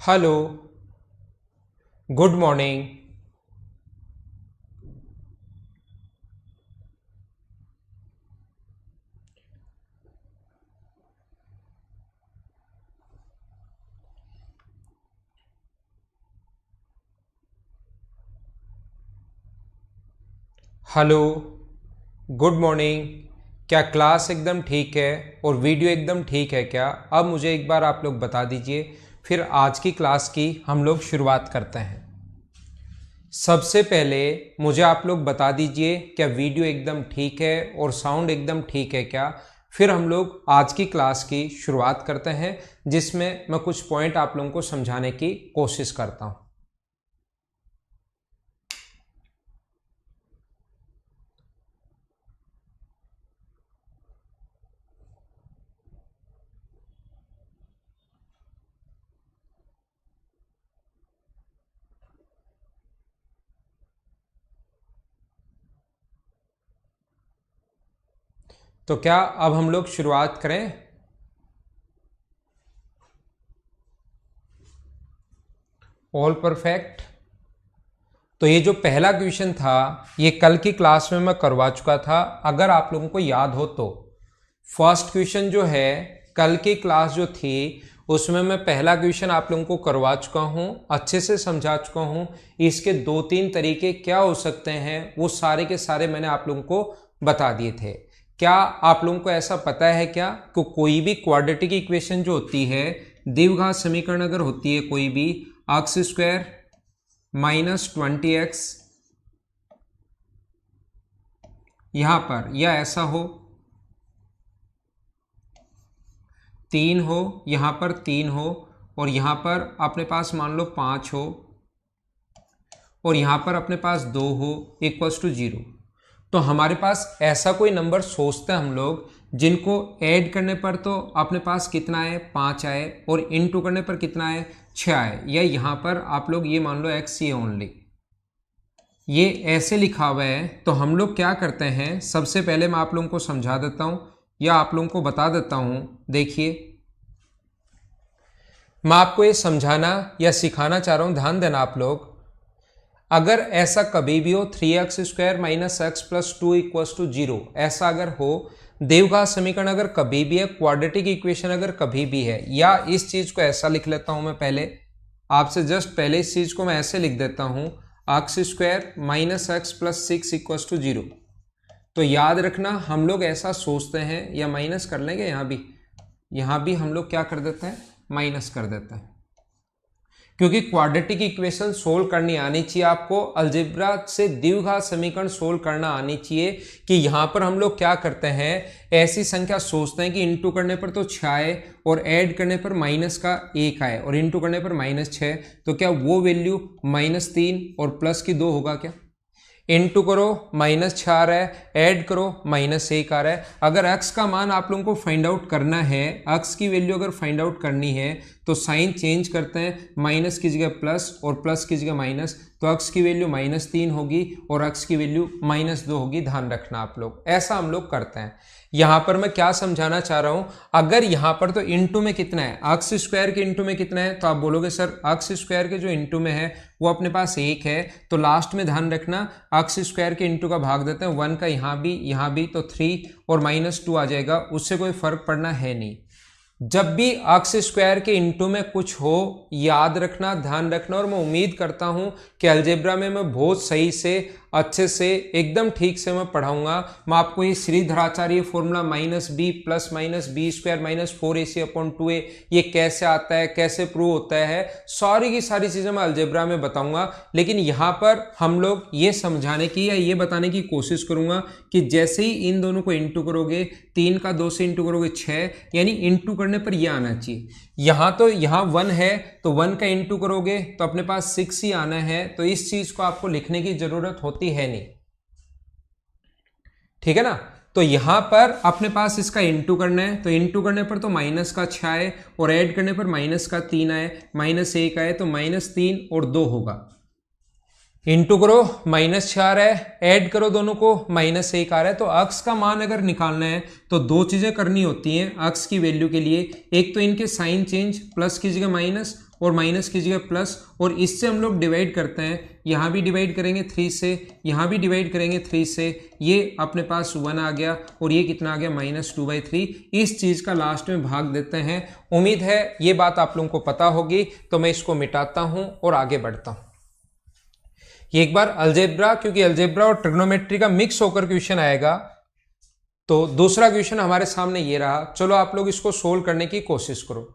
Hello, good morning. Hello, good morning. क्या class एकदम ठीक है और वीडियो एकदम ठीक है क्या? अब मुझे एक बार आप लोग बता दीजिए, फिर आज की क्लास की हम लोग शुरुआत करते हैं। सबसे पहले मुझे आप लोग बता दीजिए क्या वीडियो एकदम ठीक है और साउंड एकदम ठीक है क्या? फिर हम लोग आज की क्लास की शुरुआत करते हैं, जिसमें मैं कुछ पॉइंट आप लोगों को समझाने की कोशिश करता हूं। तो क्या अब हम लोग शुरुआत करें? All perfect. तो ये जो पहला क्वेश्चन था ये कल की क्लास में मैं करवा चुका था, अगर आप लोगों को याद हो तो। फर्स्ट क्वेश्चन जो है कल की क्लास जो थी उसमें मैं पहला क्वेश्चन आप लोगों को करवा चुका हूं, अच्छे से समझा चुका हूं। इसके दो तीन तरीके क्या हो सकते हैं वो सारे के सारे मैंने आप लोगों को बता दिए थे। क्या आप लोगों को ऐसा पता है क्या कि कोई भी क्वाड्रेटिक इक्वेशन जो होती है, द्विघात समीकरण अगर होती है कोई भी, एक्स स्क्वायर -20x यहां पर या ऐसा हो, 3 हो, यहां पर 3 हो और यहां पर अपने पास मान लो 5 हो और यहां पर अपने पास 2 हो इक्वल्स टू 0। तो हमारे पास ऐसा कोई नंबर सोचते हैं हम लोग जिनको ऐड करने पर तो अपने पास कितना आए, 5 आए, और इनटू करने पर कितना आए, 6 आए, या यहां पर आप लोग ये मान लो एक्स ये ओनली, ये ऐसे लिखा हुआ है। तो हम लोग क्या करते हैं, सबसे पहले मैं आप लोगों को समझा देता हूं या आप लोगों को बता देता हूं। देखिए, मैं आपको ये समझाना या सिखाना चाह रहा हूं, ध्यान देना आप लोग। अगर ऐसा कभी भी हो 3x² - x + 2 = 0, ऐसा अगर हो, द्विघात समीकरण अगर कभी भी है, क्वाड्रेटिक इक्वेशन अगर कभी भी है, या इस चीज को ऐसा लिख लेता हूं मैं पहले आपसे, जस्ट पहले इस चीज को मैं ऐसे लिख देता हूं, x² - x + 6 = 0। तो याद रखना हम लोग ऐसा सोचते हैं, या माइनस कर लेंगे, यहां भी हम लोग क्या कर देते हैं, माइनस कर देते हैं, क्योंकि क्वाड्रेटिक इक्वेशन सोल्व करनी आनी चाहिए आपको, अलजेब्रा से द्विघात समीकरण सोल्व करना आनी चाहिए। कि यहां पर हम लोग क्या करते हैं, ऐसी संख्या सोचते हैं कि इंटू करने पर तो 6 आए और ऐड करने पर माइनस का 1 आए और इंटू करने पर -6, तो क्या वो वैल्यू -3 और प्लस की 2 होगा क्या? इंटू करो -6 आ रहा है, ऐड करो -1 आ रहा है। अगर x का मान आप लोगों को फाइंड आउट करना है, x की वैल्यू अगर फाइंड आउट करनी है तो साइन चेंज करते हैं, माइनस की जगह प्लस और प्लस की जगह माइनस, तो x की वैल्यू -3 होगी और x की वैल्यू -2 होगी। ध्यान रखना आप लोग, ऐसा हम लोग करते हैं। यहां पर मैं क्या समझाना चाह रहा हूं, अगर यहां पर तो इंटू में कितना है, x² के इंटू में कितना है, तो आप बोलोगे सर x² के जो इंटू में है वो अपने पास 1 है, तो लास्ट में ध्यान रखना x² के इंटू का भाग देते हैं, 1 का यहां भी, तो 3 और -2 आ जाएगा, उससे कोई फर्क पड़ना है नहीं। जब भी x² के इंटू में कुछ हो, याद रखना, ध्यान रखना, और मैं उम्मीद करता हूं कि अलजेब्रा में मैं बहुत सही से, अच्छे से, एकदम ठीक से मैं पढ़ाऊंगा। मैं आपको ये Shridharacharya formula -b + -b² - 4ac/2a ये कैसे आता है, कैसे प्रूव होता है, सारी की सारी चीजें मैं अलजेब्रा में बताऊंगा। लेकिन यहां पर हम लोग ये समझाने की या ये बताने की कोशिश करूंगा कि जैसे ही इन दोनों को इंटू करोगे, 3 का 2 से इंटू करोगे 6, यानी इंटू करने पर यह आना चाहिए। यहां तो यहां 1 है तो 1 का इंटू करोगे तो अपने पास 6 ही आना है, तो इस चीज को आपको लिखने की जरूरत होती है नहीं, ठीक है ना। तो यहां पर अपने पास इसका इंटू करना है, तो इंटू करने पर तो माइनस का 6 आए और ऐड करने पर माइनस का 3 आए, -1 आए, तो -3 और 2 होगा। इंटू करो -6 आ रहा है, ऐड करो दोनों को -1 आ रहा है। तो x का मान अगर निकालना है तो दो चीजें करनी होती हैं x की वैल्यू के लिए, एक तो इनके साइन चेंज, प्लस की जगह माइनस और माइनस की जगह प्लस, और इससे हम लोग डिवाइड करते हैं, यहाँ भी डिवाइड करेंगे 3 से, यहाँ भी डिवाइड करेंगे 3 से, ये अपने पास 1 आ गया और ये कितना आ गया -2/3। इस चीज़ का लास्ट में भाग देते हैं। उम्मीद है ये बात आप लोगों को पता होगी, तो मैं इसको मिटाता हूँ और आगे बढ़ता हूँ। ये एक बार अलजेब्रा, क्योंकि अलजेब्रा और ट्रिग्नोमेट्री का मिक्स होकर क्वेश्चन आएगा, तो दूसरा क्वेश्चन हमारे सामने ये रहा। चलो आप लोग इसको सोल्व करने की कोशिश करो।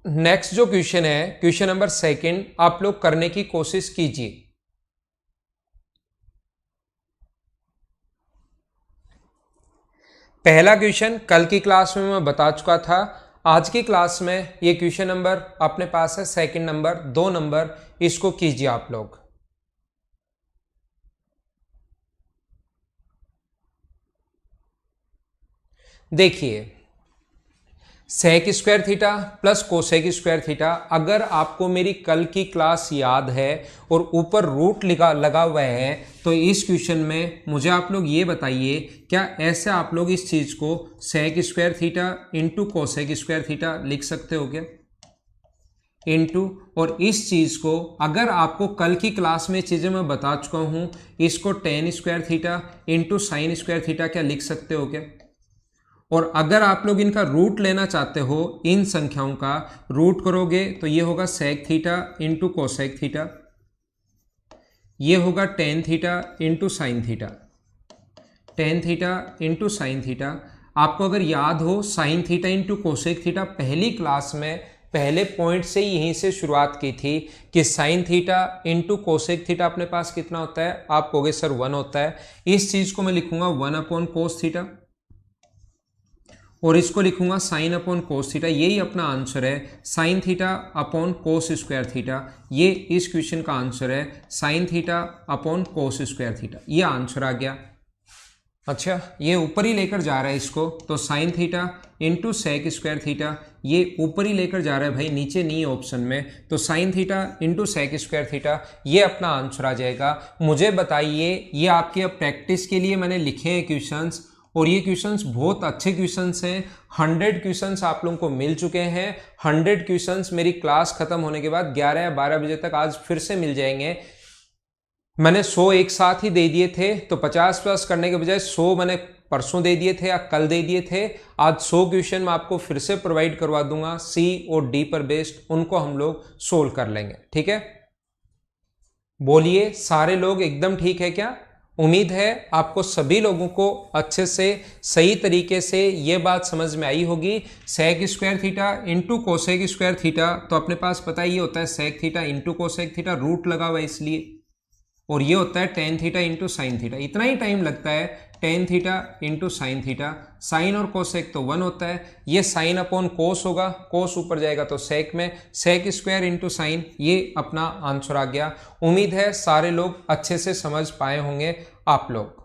नेक्स्ट जो क्वेश्चन है, क्वेश्चन नंबर 2, आप लोग करने की कोशिश कीजिए। पहला क्वेश्चन कल की क्लास में मैं बता चुका था। आज की क्लास में ये क्वेश्चन नंबर अपने पास है 2 नंबर, 2 नंबर, इसको कीजिए आप लोग। देखिए, sec square theta plus cosec square theta, अगर आपको मेरी कल की क्लास याद है और ऊपर रूट लगा हुआ है, तो इस क्वेश्चन में मुझे आप लोग ये बताइए, क्या ऐसे आप लोग इस चीज को sec square theta into cosec square theta लिख सकते हो क्या? इंटू, और इस चीज को अगर आपको कल की क्लास में चीजें मैं बता चुका हूं, इसको ten square theta into sine square theta क्या लिख सकते हो क्या? और अगर आप लोग इनका रूट लेना चाहते हो, इन संख्याओं का रूट करोगे तो ये होगा sec theta into cosec theta, ये होगा tan theta into sign theta, tan theta into sign theta. आपको अगर याद हो, sin theta into cosec theta पहली क्लास में पहले पॉइंट से यहीं से शुरुआत की थी कि sign theta into cosec theta अपने पास कितना होता है? आप कहोगे सर 1 होता है। इस चीज को मैं लिखूंगा 1/cos थीटा और इसको लिखूंगा साइन अपॉन कोस थीटा। यही अपना आंसर है, sine theta upon cos square theta. ये इस क्वेश्चन का आंसर है, sine theta upon cos square theta. ये आंसर आ गया। अच्छा, ये ऊपर ही लेकर जा रहा है इसको, तो sin theta into sec square theta, ये ऊपर ही लेकर जा रहा है भाई, नीचे नहीं है ऑप्शन में, तो sin theta into sec square theta, ये अपना आंसर आ जाएगा। मुझे बताइए, ये आपके अब प्रैक्टिस के लिए मैंने लिखे हैं क्वेश्चंस, और ये क्वेश्चंस बहुत अच्छे क्वेश्चंस हैं। 100 क्वेश्चंस आप लोगों को मिल चुके हैं। 100 क्वेश्चंस मेरी क्लास खत्म होने के बाद 11 या 12 बजे तक आज फिर से मिल जाएंगे। मैंने 100 एक साथ ही दे दिए थे, तो 50 प्लस करने के बजाय 100 मैंने परसों दे दिए थे या कल दे दिए थे। आज 100 क्वेश्चन मैं आपको फिर से प्रोवाइड करवा दूंगा, सी और डी पर बेस्ड, उनको हम लोग सोल्व कर लेंगे। ठीक है, बोलिए सारे लोग एकदम ठीक है क्या? उम्मीद है आपको सभी लोगों को अच्छे से सही तरीके से ये बात समझ में आई होगी। Sec square theta into cosec square theta, तो अपने पास पता ही होता है sec theta into cosec theta, root लगा हुआ है इसलिए, और ये होता है tan theta into sign theta. इतना ही टाइम लगता है, tan theta into sign theta. Sine और कोसेक तो 1 होता है, ये साइन अपॉन कोस होगा, कोस ऊपर जाएगा तो सेक में, सेक स्क्वायर इंटू साइन, ये अपना आंसर आ गया। उम्मीद है सारे लोग अच्छे से समझ पाए होंगे आप लोग।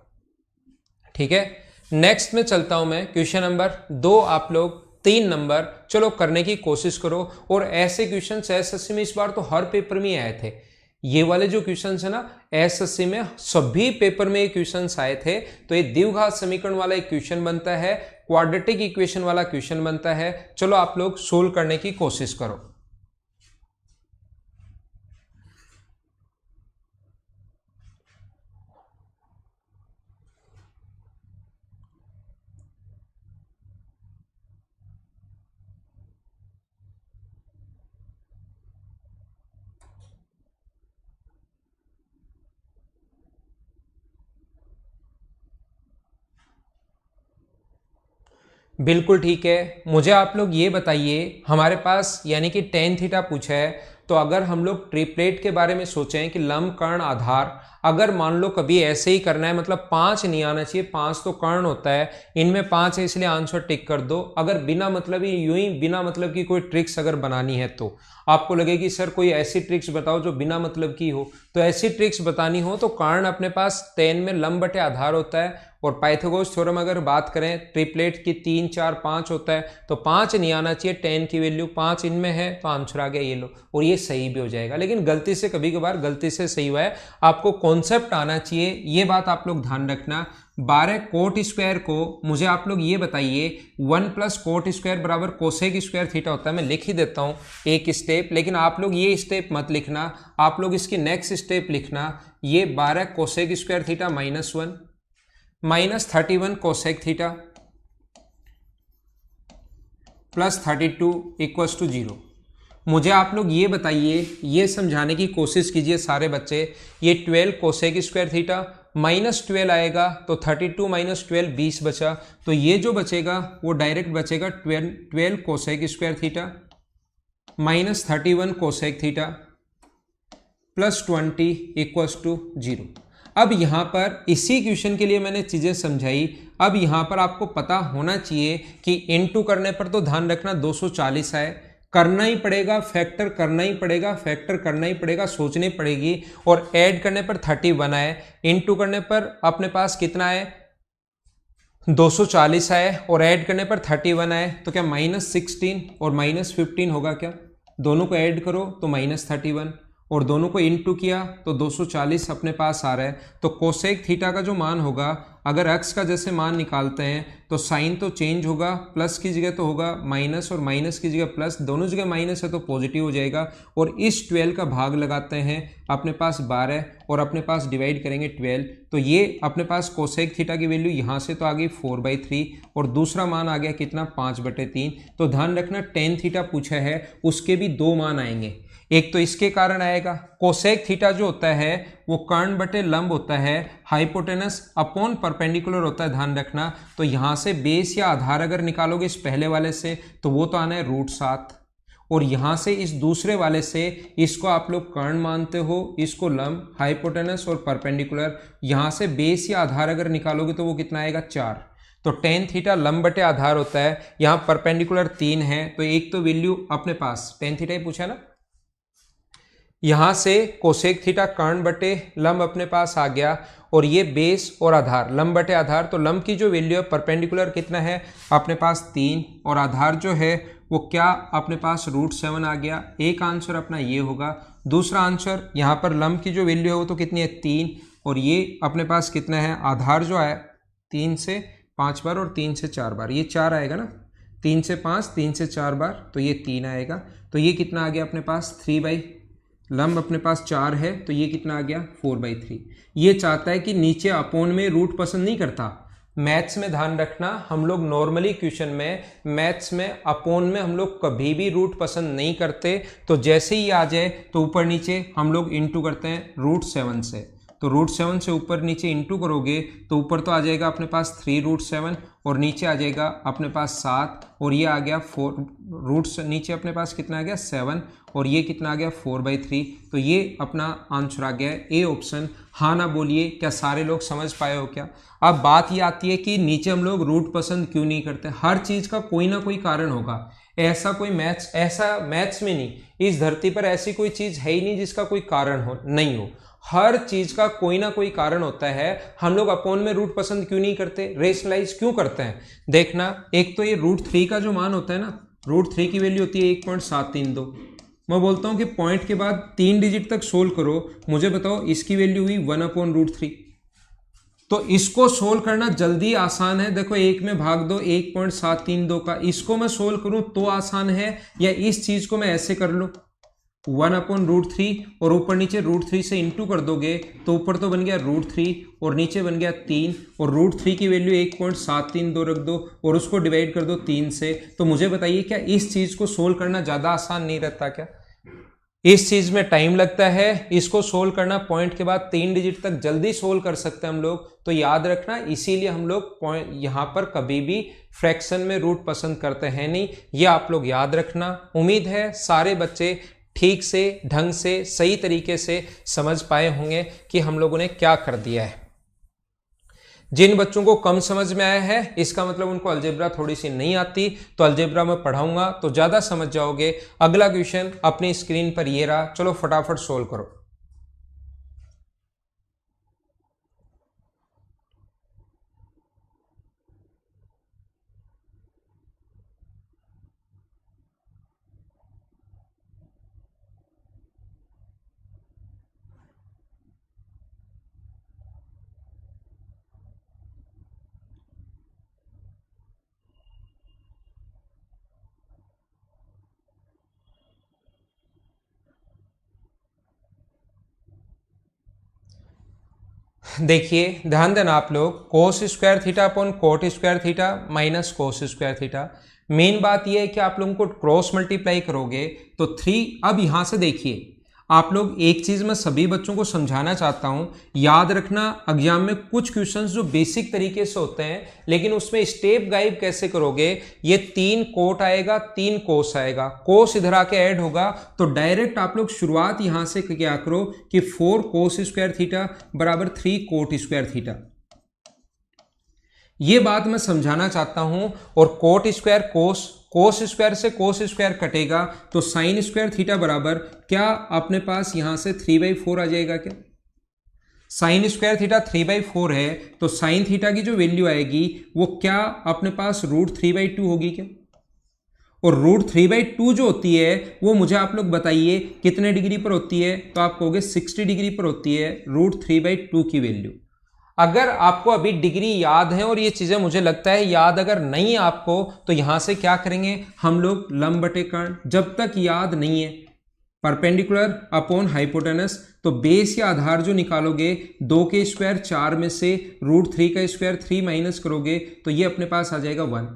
ठीक है, नेक्स्ट में चलता हूं मैं, क्वेश्चन नंबर 2 आप लोग 3 नंबर चलो करने की कोशिश करो। और ऐसे क्वेश्चन एसएससी में इस बार तो हर पेपर में आए थे। ये वाले जो क्वेश्चंस है ना, एसएससी में सभी पेपर में ये क्वेश्चंस आए थे। तो ये द्विघात समीकरण वाला एक क्वेश्चन बनता है, क्वाड्रेटिक इक्वेशन वाला क्वेश्चन बनता है। चलो आप लोग सोल्व करने की कोशिश करो। बिल्कुल ठीक है। मुझे आप लोग ये बताइए, हमारे पास यानी कि टेन थीटा पूछा है, तो अगर हम लोग ट्रिपलेट के बारे में सोचें कि लंब कर्ण आधार, अगर मान लो कभी ऐसे ही करना है, मतलब 5 नहीं आना चाहिए, 5 तो कर्ण होता है, इनमें 5 है इसलिए आंसर टिक कर दो। अगर बिना मतलब ही यूं ही बिना मतलब की कोई ट्रिक्स अगर बनानी है, तो आपको लगेगी सर कोई ऐसी ट्रिक्स बताओ जो बिना मतलब की हो, तो ऐसी ट्रिक्स बतानी हो तो कर्ण अपने पास 10 में लंब बटे आधार होता है। और पाइथागोरस थ्योरम अगर बात करें ट्रिपलेट की 3, 4, 5 होता है, तो 5 नहीं आना चाहिए, 10 की वैल्यू 5 इनमें है, तो आंसर आ गया ये लो। और ये सही भी हो जाएगा, लेकिन गलती से कभी कभार गलती से सही हुआ है, आपको कॉन्सेप्ट आना चाहिए, ये बात आप लोग ध्यान रखना। 12 कोट स्क्वायर को मुझे आप लोग ये बताइए 1 प्लस कोट स्क्वायर बराबर कोसेक स्क्वायर थीटा होता है। मैं लिख ही देता हूँ एक स्टेप, लेकिन आप लोग ये स्टेप मत लिखना, आप लोग इसकी नेक्स्ट स्टेप लिखना। ये 12 cosec square theta -1 minus 31 cosec theta plus 32 equals to 0। मुझे आप लोग ये बताइए, ये समझाने की कोशिश कीजिए सारे बच्चे, ये 12 कोसेक स्क्वायर थीटा -12 आएगा तो 32 माइनस 12 20 बचा, तो ये जो बचेगा वो डायरेक्ट बचेगा 12 cosec square theta minus 31 cosec theta plus 20 equals to 0। अब यहाँ पर इसी क्वेश्चन के लिए मैंने चीज़ें समझाई। अब यहाँ पर आपको पता होना चाहिए कि इनटू करने पर तो ध्यान रखना 240 आए, करना ही पड़ेगा, फैक्टर करना ही पड़ेगा, फैक्टर करना ही पड़ेगा, सोचनी पड़ेगी, और ऐड करने पर 31 आए, इनटू करने पर अपने पास कितना आए 240 आए, और ऐड करने पर 31 आए, तो क्या -16 और -15 होगा क्या? दोनों को ऐड करो तो -31 और दोनों को इनटू किया तो 240 अपने पास आ रहा है। तो कोसेक थीटा का जो मान होगा, अगर x का जैसे मान निकालते हैं तो साइन तो चेंज होगा, प्लस की जगह तो होगा माइनस और माइनस की जगह प्लस, दोनों जगह माइनस है तो पॉजिटिव हो जाएगा। और इस 12 का भाग लगाते हैं, अपने पास 12 और अपने पास डिवाइड करेंगे 12, तो ये अपने पास कोसेक थीटा की वैल्यू यहाँ से तो आ गई 4/3 और दूसरा मान आ गया कितना 5/3। तो ध्यान रखना टेन थीटा पूछा है, उसके भी दो मान आएंगे, एक तो इसके कारण आएगा, कोसेक थीटा जो होता है वो कर्ण बटे लंब होता है, हाइपोटेनस अपॉन परपेंडिकुलर होता है, ध्यान रखना। तो यहां से बेस या आधार अगर निकालोगे इस पहले वाले से तो वो तो आना है √7, और यहां से इस दूसरे वाले से इसको आप लोग कर्ण मानते हो, इसको लंब, हाइपोटेनस और परपेंडिकुलर, यहां से बेस या आधार अगर निकालोगे तो वो कितना आएगा 4। तो टेन थीटा लंब बटे आधार होता है, यहाँ परपेंडिकुलर 3 है, तो एक तो वैल्यू अपने पास टेन थीटा ही पूछा ना, यहां से कोसेक थीटा कर्ण बटे लंब अपने पास आ गया, और ये बेस और आधार लंब बटे आधार, तो लंब की जो वैल्यू है परपेंडिकुलर कितना है अपने पास 3, और आधार जो है वो क्या अपने पास √7 आ गया। एक आंसर अपना ये होगा। दूसरा आंसर यहाँ पर लंब की जो वैल्यू है वो तो कितनी है 3, और ये अपने पास कितना है आधार जो है 3 से 5 बार और 3 से 4 बार, ये 4 आएगा ना, 3 से 5 3 से 4 बार, तो ये 3 आएगा। तो ये कितना आ गया अपने पास 3 लंब अपने पास 4 है, तो ये कितना आ गया 4/3। ये चाहता है कि नीचे अपोन में रूट पसंद नहीं करता। मैथ्स में ध्यान रखना, हम लोग नॉर्मली क्वेश्चन में मैथ्स में अपोन में हम लोग कभी भी रूट पसंद नहीं करते। तो जैसे ही आ जाए तो ऊपर नीचे हम लोग इंटू करते हैं √7 से, तो √7 से ऊपर नीचे इंटू करोगे तो ऊपर तो आ जाएगा अपने पास 3√7 और नीचे आ जाएगा अपने पास 7, और ये आ गया 4 रूट नीचे अपने पास कितना आ गया 7, और ये कितना आ गया 4/3। तो ये अपना आंसर आ गया ए ऑप्शन। हाँ ना बोलिए, क्या सारे लोग समझ पाए हो क्या? अब बात ये आती है कि नीचे हम लोग रूट पसंद क्यों नहीं करते। हर चीज का कोई ना कोई कारण होगा, ऐसा मैथ्स में नहीं, इस धरती पर ऐसी कोई चीज है ही नहीं जिसका कोई कारण हो नहीं हो, हर चीज का कोई ना कोई कारण होता है। हम लोग अपोन में रूट पसंद क्यों नहीं करते, रेशनलाइज क्यों करते हैं? देखना, एक तो ये √3 का जो मान होता है ना, √3 की वैल्यू होती है 1.732। मैं बोलता हूं कि पॉइंट के बाद 3 डिजिट तक सोल्व करो, मुझे बताओ इसकी वैल्यू हुई 1/√3। तो इसको सोल्व करना जल्दी आसान है, देखो एक में भाग दो 1.732 का, इसको मैं सोल्व करूं तो आसान है, या इस चीज को मैं ऐसे कर लूं 1/√3 और ऊपर नीचे √3 से इंटू कर दोगे तो ऊपर तो बन गया √3 और नीचे बन गया 3, और √3 की वैल्यू 1.732 रख दो और उसको डिवाइड कर दो 3 से। तो मुझे बताइए क्या इस चीज को सोल्व करना ज्यादा आसान नहीं रहता क्या? इस चीज में टाइम लगता है, इसको सोल्व करना पॉइंट के बाद 3 डिजिट तक जल्दी सोल्व कर सकते हैं हम लोग। तो याद रखना, इसीलिए हम लोग पॉइंट यहां पर कभी भी फ्रैक्शन में रूट पसंद करते हैं नहीं, ये आप लोग याद रखना। उम्मीद है सारे बच्चे ठीक से ढंग से सही तरीके से समझ पाए होंगे कि हम लोगों ने क्या कर दिया है। जिन बच्चों को कम समझ में आया है इसका मतलब उनको अलजेब्रा थोड़ी सी नहीं आती, तो अलजेब्रा में पढ़ाऊंगा तो ज्यादा समझ जाओगे। अगला क्वेश्चन अपनी स्क्रीन पर ये रहा, चलो फटाफट सोल्व करो। देखिए ध्यान देना आप लोग, cos square theta upon coat square theta minus cos square theta. Main बात यह है कि आप लोगों को क्रॉस मल्टीप्लाई करोगे तो 3। अब यहां से देखिए आप लोग, एक चीज मैं सभी बच्चों को समझाना चाहता हूं, याद रखना एग्जाम में कुछ क्वेश्चंस जो बेसिक तरीके से होते हैं लेकिन उसमें स्टेप गाइड कैसे करोगे। ये 3 कोट आएगा, 3 कोस आएगा, कोस इधर आके ऐड होगा तो डायरेक्ट आप लोग शुरुआत यहां से क्या करो कि 4 कोस स्क्वायर थीटा बराबर 3 कोट स्क्वायर थीटा। ये बात मैं समझाना चाहता हूं। और कोट स्क्वायर कोस, कोस स्क्वायर से कोस स्क्वायर कटेगा तो साइन स्क्वायर थीटा बराबर क्या अपने पास यहां से 3/4 आ जाएगा क्या। साइन स्क्वायर थीटा 3/4 है तो साइन थीटा की जो वैल्यू आएगी वो क्या अपने पास √3/2 होगी क्या। और √3/2 जो होती है वो मुझे आप लोग बताइए कितने डिग्री पर होती है, तो आप कहोगे 60 डिग्री पर होती है √3/2 की वैल्यू। अगर आपको अभी डिग्री याद है और ये चीजें मुझे लगता है याद अगर नहीं है आपको, तो यहां से क्या करेंगे हम लोग, लंब बटे कर्ण। जब तक याद नहीं है परपेंडिकुलर अपॉन हाइपोटेनस, तो बेस या आधार जो निकालोगे 2 के स्क्वायर 4 में से √3 का स्क्वायर 3 माइनस करोगे तो ये अपने पास आ जाएगा 1।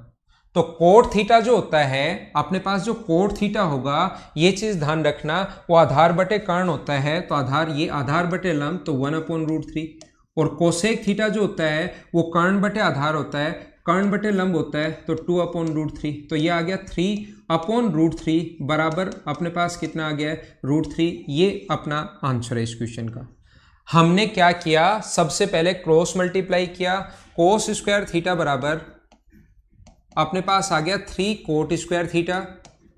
तो कोट थीटा जो होता है अपने पास, जो कोट थीटा होगा ये चीज ध्यान रखना, वो आधार बटे कर्ण होता है। तो आधार, ये आधार बटे लंब तो 1/√3। और कोसेक थीटा जो होता है वो कर्ण बटे आधार होता है, कर्ण बटे लंब होता है तो 2/√3। तो ये आ गया 3/√3 बराबर अपने पास कितना आ गया है √3। ये अपना आंसर है इस क्वेश्चन का। हमने क्या किया, सबसे पहले क्रॉस मल्टीप्लाई किया, कोस स्क्वायर थीटा बराबर अपने पास आ गया 3 coat square theta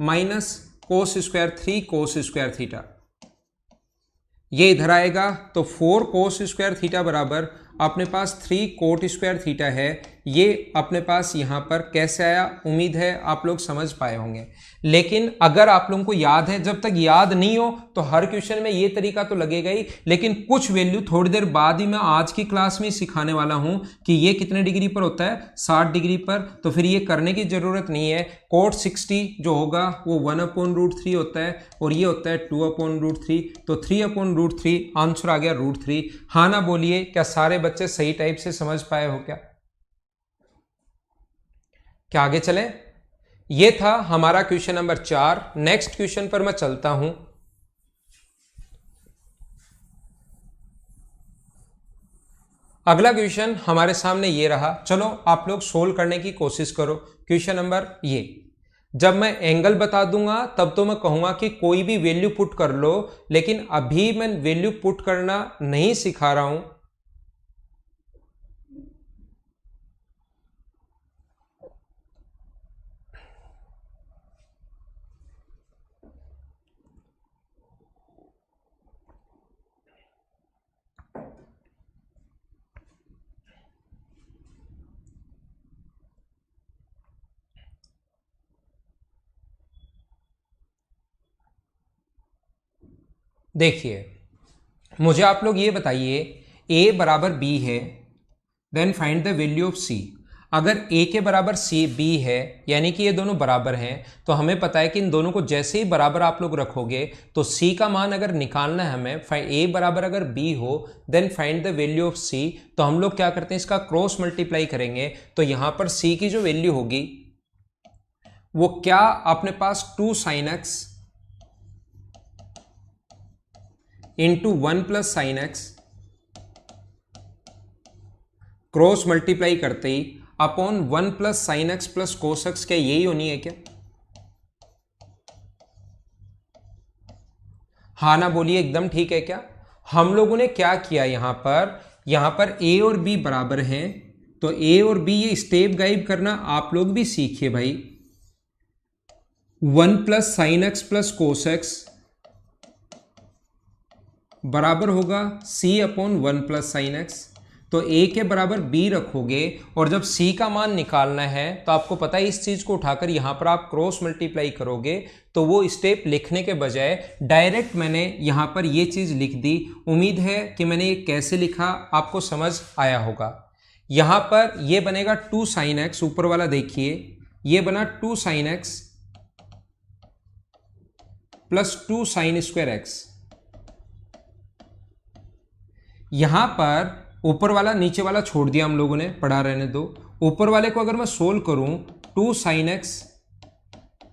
minus cos square 3 cos square theta. ये इधर आएगा तो 4 कोस स्क्वायर थीटा बराबर अपने पास 3 कोट स्क्वायर थीटा है। ये अपने पास यहाँ पर कैसे आया, उम्मीद है आप लोग समझ पाए होंगे। लेकिन अगर आप लोगों को याद है, जब तक याद नहीं हो तो हर क्वेश्चन में ये तरीका तो लगेगा ही, लेकिन कुछ वैल्यू थोड़ी देर बाद ही मैं आज की क्लास में सिखाने वाला हूं कि ये कितने डिग्री पर होता है, 60 डिग्री पर। तो फिर ये करने की जरूरत नहीं है। कोट 60 जो होगा वो 1/√3 होता है और ये होता है 2/√3। तो 3/√3 आंसर आ गया √3। हाँ ना बोलिए, क्या सारे बच्चे सही टाइप से समझ पाए हो क्या आगे चले। ये था हमारा क्वेश्चन नंबर 4। नेक्स्ट क्वेश्चन पर मैं चलता हूं। अगला क्वेश्चन हमारे सामने ये रहा, चलो आप लोग सोल्व करने की कोशिश करो। क्वेश्चन नंबर ये, जब मैं एंगल बता दूंगा तब तो मैं कहूंगा कि कोई भी वैल्यू पुट कर लो, लेकिन अभी मैं वैल्यू पुट करना नहीं सिखा रहा हूं। देखिए मुझे आप लोग ये बताइए, a बराबर b है, then find the value of c। अगर a के बराबर c b है यानी कि ये दोनों बराबर हैं, तो हमें पता है कि इन दोनों को जैसे ही बराबर आप लोग रखोगे तो c का मान अगर निकालना है हमें, a बराबर अगर b हो then find the value of c। तो हम लोग क्या करते हैं, इसका क्रॉस मल्टीप्लाई करेंगे। तो यहां पर c की जो वैल्यू होगी वो क्या अपने पास 2 sin x into 1 + sin x, cross multiply करते ही upon 1 + sin x + cos x। क्या यही होनी है क्या? हाँ ना बोलिए, एकदम ठीक है क्या? हम लोगों ने क्या किया, यहां पर a और b बराबर हैं, तो a और b ये स्टेप गाइड करना आप लोग भी सीखिए भाई। 1 + sin x + cos x बराबर होगा c/1 + sin x। तो a के बराबर b रखोगे और जब c का मान निकालना है तो आपको पता है इस चीज को उठाकर यहां पर आप क्रॉस मल्टीप्लाई करोगे, तो वो स्टेप लिखने के बजाय डायरेक्ट मैंने यहां पर ये चीज लिख दी। उम्मीद है कि मैंने ये कैसे लिखा आपको समझ आया होगा। यहां पर ये बनेगा 2 sin x, ऊपर वाला देखिए ये बना 2 sin x + 2 sin² x। यहां पर ऊपर वाला नीचे वाला छोड़ दिया हम लोगों ने, पढ़ा रहने दो। ऊपर वाले को अगर मैं सोल्व करूं 2 sin x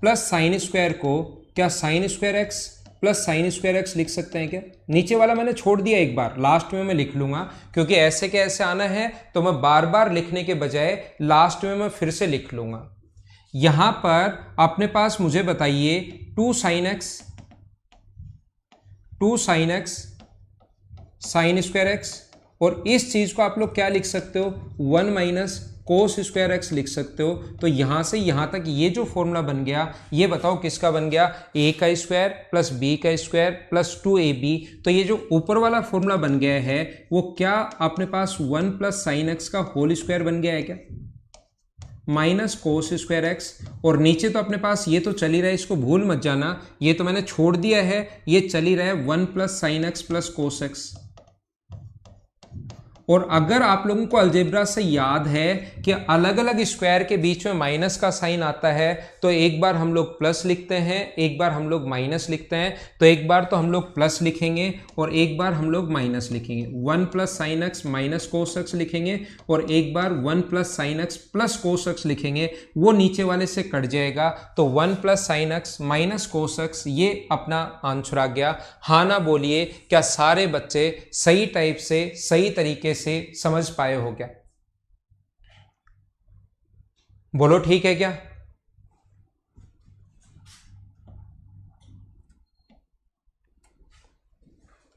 plus sine square को क्या sin square x plus sine square x लिख सकते हैं क्या? नीचे वाला मैंने छोड़ दिया, एक बार लास्ट में मैं लिख लूंगा, क्योंकि ऐसे के ऐसे आना है तो मैं बार बार लिखने के बजाय लास्ट में मैं फिर से लिख लूंगा। यहां पर अपने पास मुझे बताइए 2 sin x sine square x, और इस चीज को आप लोग क्या लिख सकते हो 1 माइनस कोस स्क्वायर एक्स लिख सकते हो। तो यहां से यहां तक ये जो फॉर्मूला बन गया, ये बताओ किसका बन गया, a का स्क्वायर प्लस b का स्क्वायर प्लस 2ab। तो ये जो ऊपर वाला फॉर्मूला बन गया है वो क्या अपने पास 1 प्लस साइन एक्स का होल स्क्वायर बन गया है क्या, माइनस कोस स्क्वायर एक्स। और नीचे तो अपने पास ये तो चल ही रहा है, इसको भूल मत जाना, ये तो मैंने छोड़ दिया है, ये चल ही रहा है 1 plus sine x plus cos x. और अगर आप लोगों को अलजेब्रा से याद है कि अलग अलग स्क्वायर के बीच में माइनस का साइन आता है, तो एक बार हम लोग प्लस लिखते हैं, एक बार हम लोग माइनस लिखते हैं। तो एक बार तो हम लोग प्लस लिखेंगे और एक बार हम लोग माइनस लिखेंगे, 1 plus sine x minus cos x लिखेंगे, और एक बार 1 plus sine x plus cos x लिखेंगे, वो नीचे वाले से कट जाएगा। तो 1 plus sine x minus cos x, ये अपना आंसर आ गया। हाँ ना बोलिए, क्या सारे बच्चे सही टाइप से सही तरीके से समझ पाए हो क्या? बोलो ठीक है क्या?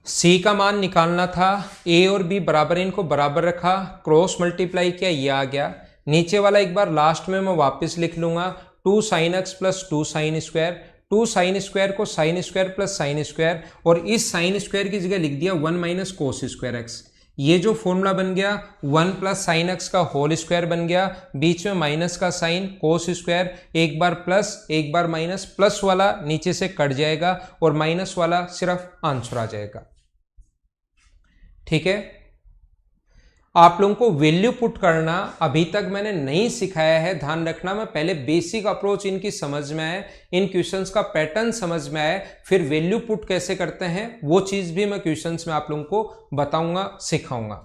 सी का मान निकालना था, ए और बी बराबर, इनको बराबर रखा, क्रॉस मल्टीप्लाई किया, ये आ गया। नीचे वाला एक बार लास्ट में मैं वापस लिख लूंगा, 2 sin x plus 2 sin square, 2 sin square को sine square plus sine square, और इस साइन स्क्वायर की जगह लिख दिया 1 माइनस कोस स्क्वायर एक्स। ये जो फॉर्मूला बन गया 1 प्लस साइन एक्स का होल स्क्वायर बन गया, बीच में माइनस का साइन कोस स्क्वायर, एक बार प्लस एक बार माइनस, प्लस वाला नीचे से कट जाएगा और माइनस वाला सिर्फ आंसर आ जाएगा। ठीक है, आप लोगों को वैल्यू पुट करना अभी तक मैंने नहीं सिखाया है, ध्यान रखना। मैं पहले बेसिक अप्रोच इनकी समझ में आए, इन क्वेश्चंस का पैटर्न समझ में आए, फिर वैल्यू पुट कैसे करते हैं वो चीज भी मैं क्वेश्चंस में आप लोगों को बताऊंगा, सिखाऊंगा।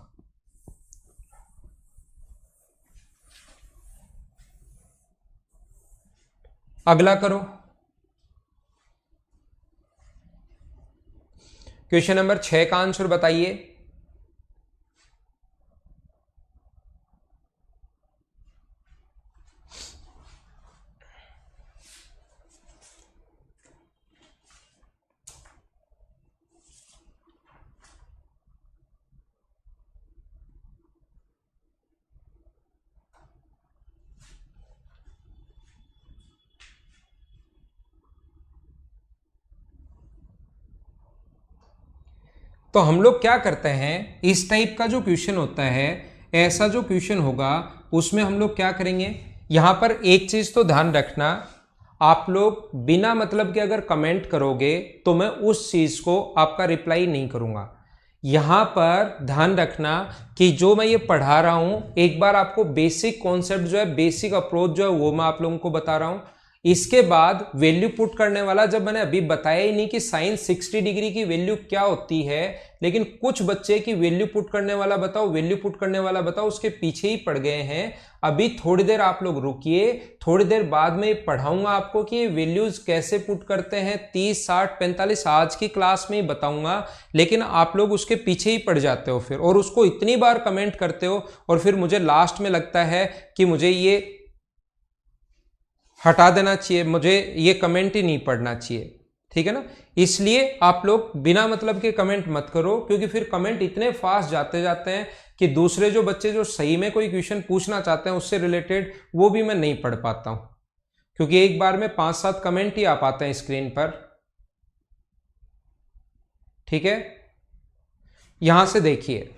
अगला करो, क्वेश्चन नंबर 6 का आंसर बताइए। तो हम लोग क्या करते हैं, इस टाइप का जो क्वेश्चन होता है, ऐसा जो क्वेश्चन होगा उसमें हम लोग क्या करेंगे, यहां पर एक चीज तो ध्यान रखना, आप लोग बिना मतलब के अगर कमेंट करोगे तो मैं उस चीज को आपका रिप्लाई नहीं करूंगा। यहां पर ध्यान रखना कि जो मैं ये पढ़ा रहा हूं, एक बार आपको बेसिक कॉन्सेप्ट जो है, बेसिक अप्रोच जो है वो मैं आप लोगों को बता रहा हूं। इसके बाद वैल्यू पुट करने वाला, जब मैंने अभी बताया ही नहीं कि साइन 60 डिग्री की वैल्यू क्या होती है, लेकिन कुछ बच्चे की वैल्यू पुट करने वाला बताओ, वैल्यू पुट करने वाला बताओ, उसके पीछे ही पड़ गए हैं। अभी थोड़ी देर आप लोग रुकिए, थोड़ी देर बाद में पढ़ाऊंगा आपको कि वैल्यूज कैसे पुट करते हैं, 30, 60, 45 आज की क्लास में ही बताऊंगा। लेकिन आप लोग उसके पीछे ही पड़ जाते हो फिर, और उसको इतनी बार कमेंट करते हो, और फिर मुझे लास्ट में लगता है कि मुझे ये हटा देना चाहिए, मुझे ये कमेंट ही नहीं पढ़ना चाहिए। ठीक है ना, इसलिए आप लोग बिना मतलब के कमेंट मत करो, क्योंकि फिर कमेंट इतने फास्ट जाते जाते हैं कि दूसरे जो बच्चे जो सही में कोई क्वेश्चन पूछना चाहते हैं उससे रिलेटेड, वो भी मैं नहीं पढ़ पाता हूं, क्योंकि एक बार में 5-7 कमेंट ही आ पाते हैं स्क्रीन पर। ठीक है, यहां से देखिए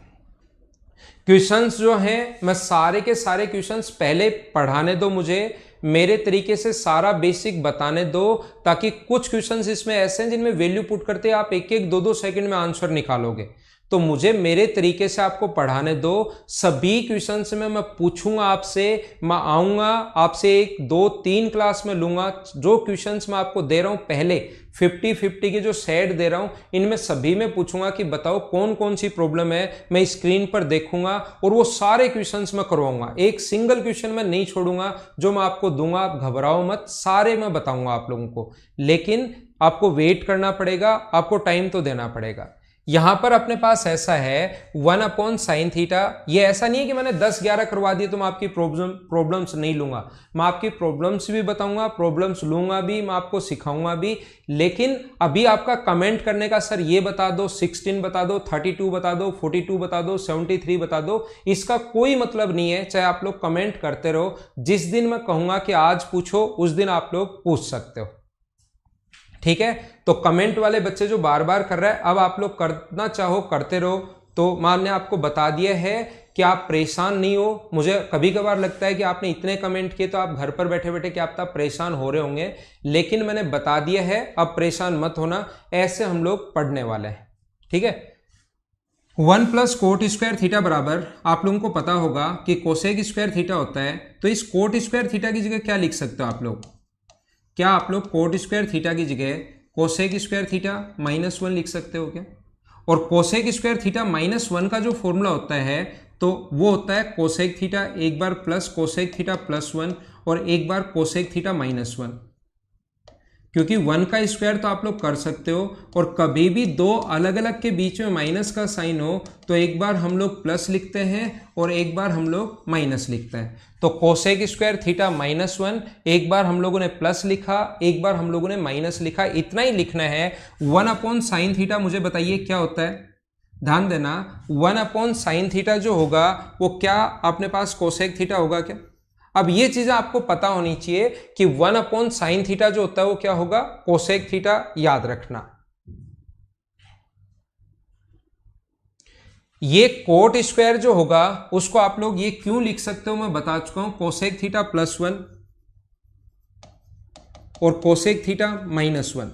क्वेश्चंस जो हैं, मैं सारे के सारे क्वेश्चंस पहले पढ़ाने दो, मुझे मेरे तरीके से सारा बेसिक बताने दो, ताकि कुछ क्वेश्चंस इसमें ऐसे हैं जिनमें वैल्यू पुट करते आप 1-1, 2-2 सेकंड में आंसर निकालोगे। तो मुझे मेरे तरीके से आपको पढ़ाने दो। सभी क्वेश्चंस में मैं पूछूंगा आपसे, मैं आऊंगा आपसे 1, 2, 3 क्लास में लूंगा। जो क्वेश्चंस मैं आपको दे रहा हूं पहले 50-50 के जो सेट दे रहा हूं, इनमें सभी में पूछूंगा कि बताओ कौन कौन सी प्रॉब्लम है। मैं स्क्रीन पर देखूंगा और वो सारे क्वेश्चंस मैं करवाऊंगा। एक सिंगल क्वेश्चन मैं नहीं छोड़ूंगा। जो मैं आपको दूंगा आप घबराओ मत, सारे मैं बताऊंगा आप लोगों को। लेकिन आपको वेट करना पड़ेगा, आपको टाइम तो देना पड़ेगा। यहां पर अपने पास ऐसा है 1/sin थीटा। ये ऐसा नहीं है कि मैंने 10-11 करवा दिए तो मैं आपकी प्रॉब्लम्स नहीं लूंगा। मैं आपकी प्रॉब्लम्स भी बताऊंगा, प्रॉब्लम्स लूंगा भी, मैं आपको सिखाऊंगा भी। लेकिन अभी आपका कमेंट करने का सर ये बता दो, 16 बता दो, 32 बता दो, 42 बता दो, 73 बता दो, इसका कोई मतलब नहीं है। चाहे आप लोग कमेंट करते रहो, जिस दिन मैं कहूंगा कि आज पूछो उस दिन आप लोग पूछ सकते हो, ठीक है। तो कमेंट वाले बच्चे जो बार बार कर रहे हैं, अब आप लोग करना चाहो करते रहो। तो मैंने आपको बता दिया है कि आप परेशान नहीं हो। मुझे कभी कभार लगता है कि आपने इतने कमेंट किए तो आप घर पर बैठे बैठे क्या आप परेशान हो रहे होंगे, लेकिन मैंने बता दिया है, अब परेशान मत होना। ऐसे हम लोग पढ़ने वाले हैं, ठीक है। 1 + कोट स्क्वायर थीटा बराबर, आप लोगों को पता होगा कि कोसेक स्क्वायर थीटा होता है। तो इस कोट स्क्वायर थीटा की जगह क्या लिख सकते हो आप लोग? क्या आप लोग कोट स्क्वायर थीटा की जगह कोसेक स्क्वायर थीटा -1 लिख सकते हो क्या? और कोसेक स्क्वायर थीटा -1 का जो फॉर्मूला होता है तो वो होता है कोसेक थीटा एक बार प्लस कोसेक थीटा +1 और एक बार कोसेक थीटा -1। क्योंकि 1 का स्क्वायर तो आप लोग कर सकते हो, और कभी भी दो अलग अलग के बीच में माइनस का साइन हो तो एक बार हम लोग प्लस लिखते हैं और एक बार हम लोग माइनस लिखते हैं। तो कोसेक स्क्वायर थीटा -1, एक बार हम लोगों ने प्लस लिखा, एक बार हम लोगों ने माइनस लिखा, इतना ही लिखना है। 1/sin थीटा मुझे बताइए क्या होता है? ध्यान देना, 1/sin थीटा जो होगा वो क्या अपने पास कोसेक थीटा होगा क्या? अब ये चीजें आपको पता होनी चाहिए कि 1/sin थीटा जो होता है वो क्या होगा? कोसेक थीटा, याद रखना। ये कोट स्क्वायर जो होगा उसको आप लोग ये क्यों लिख सकते हो मैं बता चुका हूं, कोसेक थीटा +1 और कोसेक थीटा -1।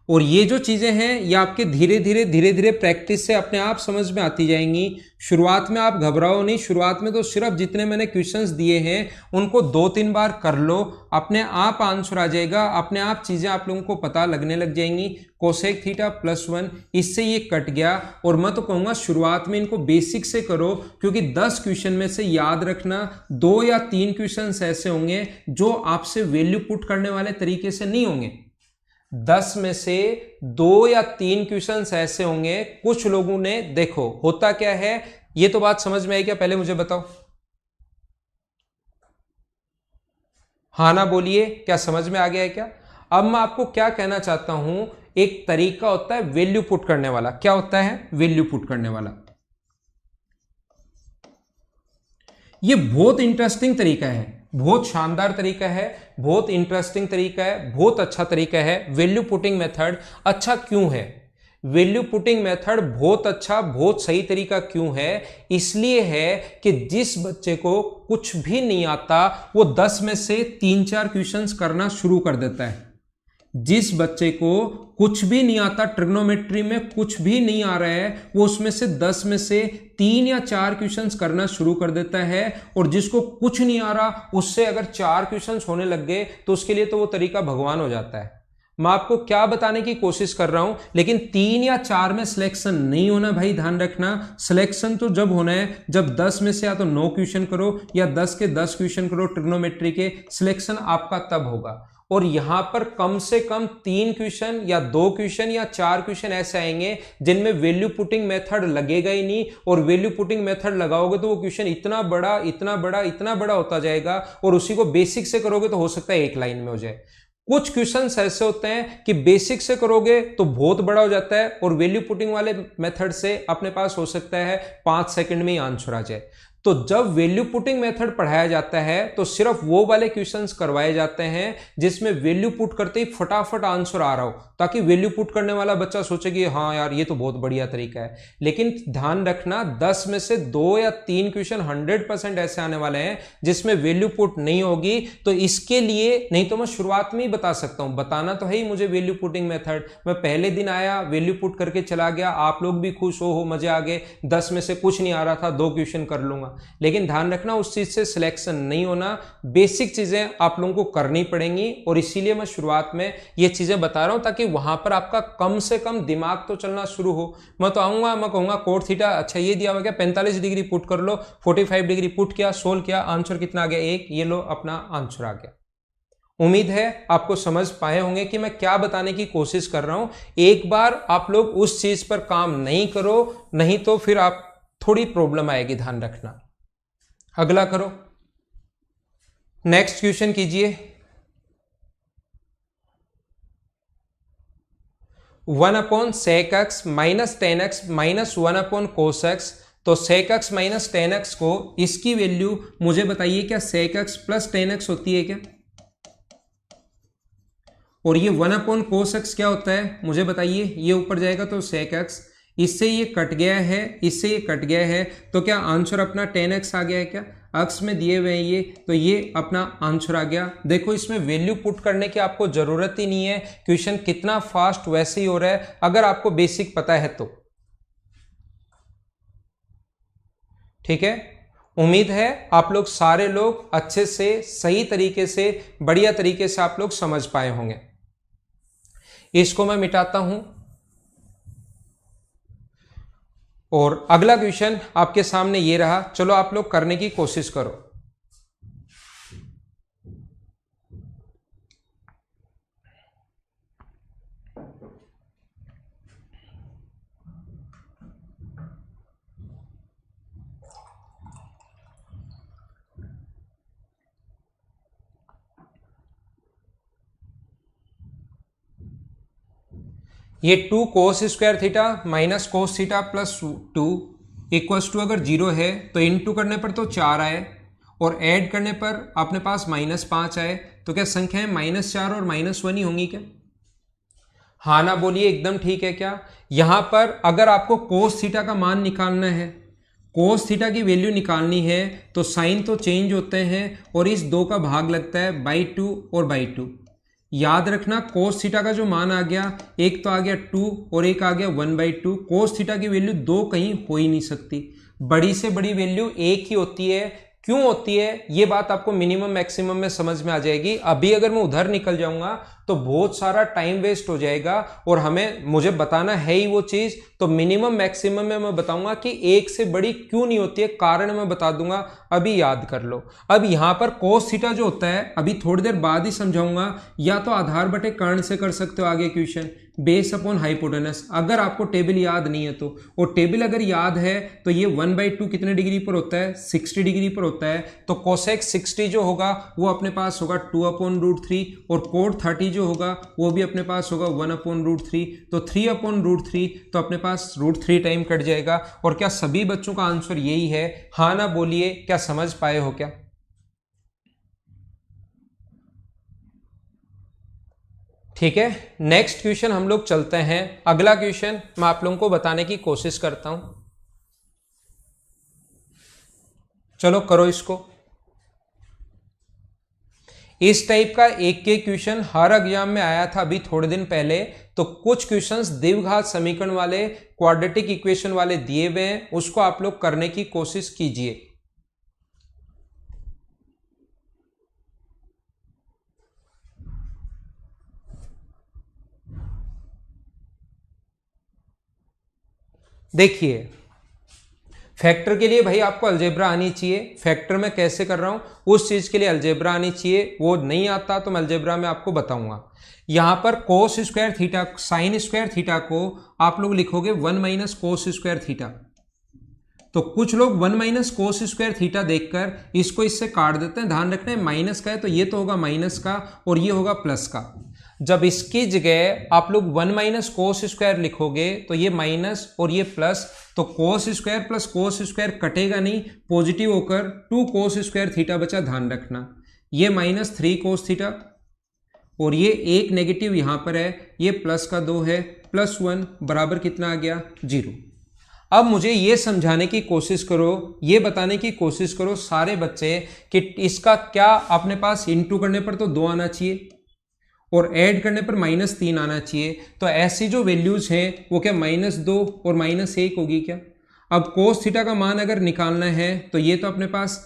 और ये जो चीजें हैं ये आपके धीरे धीरे प्रैक्टिस से अपने आप समझ में आती जाएंगी। शुरुआत में आप घबराओ नहीं, शुरुआत में तो सिर्फ जितने मैंने क्वेश्चंस दिए हैं उनको 2-3 बार कर लो, अपने आप आंसर आ जाएगा, अपने आप चीजें आप लोगों को पता लगने लग जाएंगी। कोसेक थीटा +1, इससे ये कट गया। और मैं तो कहूंगा शुरुआत में इनको बेसिक से करो, क्योंकि 10 क्वेश्चन में से याद रखना 2 या 3 क्वेश्चन ऐसे होंगे जो आपसे वैल्यू पुट करने वाले तरीके से नहीं होंगे। 10 में से 2 या 3 क्वेश्चंस ऐसे होंगे, कुछ लोगों ने, देखो होता क्या है, ये तो बात समझ में आई क्या? पहले मुझे बताओ, हाँ ना बोलिए, क्या समझ में आ गया है क्या? अब मैं आपको क्या कहना चाहता हूं, एक तरीका होता है वैल्यू पुट करने वाला। क्या होता है? वैल्यू पुट करने वाला। ये बहुत इंटरेस्टिंग तरीका है, बहुत शानदार तरीका है, बहुत इंटरेस्टिंग तरीका है, बहुत अच्छा तरीका है। वैल्यू पुटिंग मेथड अच्छा क्यों है? वैल्यू पुटिंग मेथड बहुत अच्छा, बहुत सही तरीका क्यों है? इसलिए है कि जिस बच्चे को कुछ भी नहीं आता वो 10 में से 3-4 क्वेश्चंस करना शुरू कर देता है। जिस बच्चे को कुछ भी नहीं आता, ट्रिग्नोमेट्री में कुछ भी नहीं आ रहा है, वो उसमें से 10 में से 3 या 4 क्वेश्चंस करना शुरू कर देता है। और जिसको कुछ नहीं आ रहा उससे अगर 4 क्वेश्चंस होने लग गए तो उसके लिए तो वो तरीका भगवान हो जाता है। मैं आपको क्या बताने की कोशिश कर रहा हूं, लेकिन 3 या 4 में सिलेक्शन नहीं होना भाई, ध्यान रखना। सिलेक्शन तो जब होना है जब 10 में से या तो 9 क्वेश्चन करो या 10 के 10 क्वेश्चन करो ट्रिग्नोमेट्री के, सिलेक्शन आपका तब होगा। और यहां पर कम से कम 3 क्वेश्चन या 2 क्वेश्चन या 4 क्वेश्चन ऐसे आएंगे जिनमें वैल्यू पुटिंग मेथड लगेगा ही नहीं। और वैल्यू पुटिंग मेथड लगाओगे तो वो क्वेश्चन इतना बड़ा इतना बड़ा इतना बड़ा होता जाएगा, और उसी को बेसिक से करोगे तो हो सकता है एक लाइन में हो जाए। कुछ क्वेश्चंस ऐसे होते हैं कि बेसिक से करोगे तो बहुत बड़ा हो जाता है, और वैल्यू पुटिंग वाले मेथड से अपने पास हो सकता है 5 सेकंड में ही आंसर आ जाए। तो जब वैल्यू पुटिंग मेथड पढ़ाया जाता है तो सिर्फ वो वाले क्वेश्चंस करवाए जाते हैं जिसमें वैल्यू पुट करते ही फटाफट आंसर आ रहा हो, ताकि वैल्यू पुट करने वाला बच्चा सोचे कि हाँ यार ये तो बहुत बढ़िया तरीका है। लेकिन ध्यान रखना 10 में से 2 या 3 क्वेश्चन 100% ऐसे आने वाले हैं जिसमें वैल्यू पुट नहीं होगी। तो इसके लिए नहीं तो मैं शुरुआत में ही बता सकता हूं, बताना तो है ही मुझे वैल्यू पुटिंग मेथड। मैं पहले दिन आया, वैल्यू पुट करके चला गया, आप लोग भी खुश हो मजे आ गए, 10 में से कुछ नहीं आ रहा था, 2 क्वेश्चन कर लूंगा। लेकिन ध्यान रखना उस चीज से सिलेक्शन नहीं होना, बेसिक चीजें आप लोगों को करनी पड़ेंगी। और इसीलिए मैं शुरुआत में ये चीजें बता रहा हूं ताकि वहां पर आपका कम से कम दिमाग तो चलना शुरू हो। मैं तो आऊंगा, मैं कहूंगा कोट थीटा, अच्छा ये दिया हुआ क्या, 45 डिग्री पुट कर लो, 45 डिग्री पुट किया, सोल्व किया, आंसर कितना आ गया 1, ये लो अपना आंसर आ गया। उम्मीद है आपको समझ पाए होंगे कि मैं क्या बताने की कोशिश कर रहा हूं। एक बार आप लोग उस चीज पर काम नहीं करो, नहीं तो फिर आप थोड़ी प्रॉब्लम आएगी, ध्यान रखना। अगला करो, नेक्स्ट क्वेश्चन कीजिए। 1/sec x minus 10x minus 1/cos x। तो sec x माइनस 10x को इसकी वैल्यू मुझे बताइए, क्या sec x प्लस 10x होती है क्या? और ये 1/cos x क्या होता है मुझे बताइए, ये ऊपर जाएगा तो sec x, इससे ये कट गया है, इससे ये कट गया है, तो क्या आंसर अपना 10x आ गया है क्या? अक्स में दिए हुए हैं ये, तो ये अपना आंसर आ गया। देखो इसमें वैल्यू पुट करने की आपको जरूरत ही नहीं है, क्वेश्चन कितना फास्ट वैसे ही हो रहा है अगर आपको बेसिक पता है तो। ठीक है, उम्मीद है आप लोग सारे लोग अच्छे से, सही तरीके से, बढ़िया तरीके से आप लोग समझ पाए होंगे। इसको मैं मिटाता हूं और अगला क्वेश्चन आपके सामने ये रहा, चलो आप लोग करने की कोशिश करो। ये 2 cos square theta minus cos theta plus 2 equals to अगर 0 है तो इनटू करने पर तो 4 आए और ऐड करने पर अपने पास -5 आए, तो क्या संख्याएं -4 और -1 ही होंगी क्या? हाँ ना बोलिए, एकदम ठीक है क्या? यहां पर अगर आपको कोस थीटा का मान निकालना है, कोस थीटा की वैल्यू निकालनी है, तो साइन तो चेंज होते हैं और इस 2 का भाग लगता है बाई 2 और बाई 2। याद रखना कोस थीटा का जो मान आ गया, एक तो आ गया 2 और एक आ गया 1/2। कोस थीटा की वैल्यू 2 कहीं हो ही नहीं सकती, बड़ी से बड़ी वैल्यू 1 ही होती है। क्यों होती है ये बात आपको मिनिमम मैक्सिमम में समझ में आ जाएगी। अभी अगर मैं उधर निकल जाऊंगा तो बहुत सारा टाइम वेस्ट हो जाएगा और मुझे बताना है ही वो चीज, तो मिनिमम मैक्सिमम में मैं बताऊंगा कि 1 से बड़ी क्यों नहीं होती है, कारण मैं बता दूंगा, अभी याद कर लो। अब यहां पर कोस थीटा जो होता है अभी थोड़ी देर बाद ही समझाऊंगा, या तो आधार बटे कर्ण से कर सकते हो आगे क्वेश्चन, बेस अपॉन हाइपोटेनस, अगर आपको टेबल याद नहीं है तो। और टेबल अगर याद है तो ये 1/2 कितने डिग्री पर होता है, 60 डिग्री पर होता है, तो कोसेक 60 जो होगा वो अपने पास होगा 2/√3 और कोट 30 जो होगा वो भी अपने पास होगा 1/√3, तो 3/√3, तो अपने पास √3 टाइम कट जाएगा। और क्या सभी बच्चों का आंसर यही है? हाँ ना बोलिए, क्या समझ पाए हो क्या? ठीक है, नेक्स्ट क्वेश्चन हम लोग चलते हैं। अगला क्वेश्चन मैं आप लोगों को बताने की कोशिश करता हूं, चलो करो इसको। इस टाइप का एक के क्वेश्चन हर एग्जाम में आया था अभी थोड़े दिन पहले, तो कुछ क्वेश्चंस द्विघात समीकरण वाले, क्वाड्रेटिक इक्वेशन वाले दिए हुए हैं, उसको आप लोग करने की कोशिश कीजिए। देखिए फैक्टर के लिए भाई आपको अलजेब्रा आनी चाहिए, फैक्टर में कैसे कर रहा हूं उस चीज के लिए अलजेब्रा आनी चाहिए, वो नहीं आता तो मैं अलजेब्रा में आपको बताऊंगा। यहां पर cos square theta, sign square theta को आप लोग लिखोगे 1 - कोस स्क्वायर थीटा, तो कुछ लोग 1 - कोस स्क्वायर थीटा देखकर इसको इससे काट देते हैं। ध्यान रखना है माइनस का है तो ये तो होगा माइनस का और ये होगा प्लस का। जब इसकी जगह आप लोग 1 माइनस कोस स्क्वायर लिखोगे तो ये माइनस और ये प्लस, तो cos square plus cos square कटेगा नहीं, पॉजिटिव होकर 2 कोस स्क्वायर थीटा बचा, ध्यान रखना। ये -3 कोस थीटा और ये एक नेगेटिव यहां पर है, ये प्लस का 2 है, +1 बराबर कितना आ गया 0। अब मुझे ये समझाने की कोशिश करो, ये बताने की कोशिश करो सारे बच्चे कि इसका क्या अपने पास इंटू करने पर तो 2 आना चाहिए और ऐड करने पर -3 आना चाहिए, तो ऐसी जो वैल्यूज हैं वो क्या -2 और -1 होगी क्या। अब कोस थीटा का मान अगर निकालना है तो ये तो अपने पास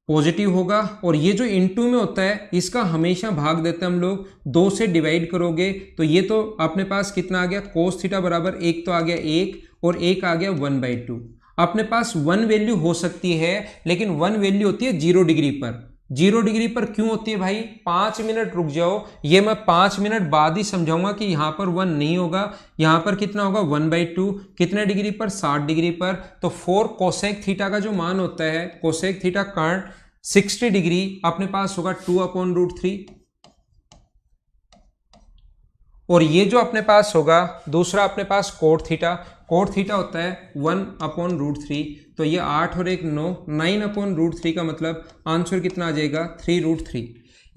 पॉजिटिव होगा और ये जो इनटू में होता है इसका हमेशा भाग देते हैं हम लोग, 2 से डिवाइड करोगे तो ये तो अपने पास कितना आ गया, कोस थीटा बराबर 1 तो आ गया 1 और 1 आ गया 1/2। अपने पास 1 वैल्यू हो सकती है लेकिन 1 वैल्यू होती है 0 डिग्री पर। 0 डिग्री पर क्यों होती है भाई, 5 मिनट रुक जाओ, ये मैं 5 मिनट बाद ही समझाऊंगा कि यहां पर 1 नहीं होगा, यहां पर कितना होगा 1/2, कितने डिग्री पर 60 डिग्री पर। तो 4 कोसेक थीटा का जो मान होता है, कोसेक थीटा कर्ण 60 डिग्री अपने पास होगा 2/√3 और ये जो अपने पास होगा दूसरा अपने पास कोट थीटा, कोट थीटा होता है 1/√3, तो ये 8 और 1 9, 9/√3 का मतलब आंसर कितना आ जाएगा 3√3।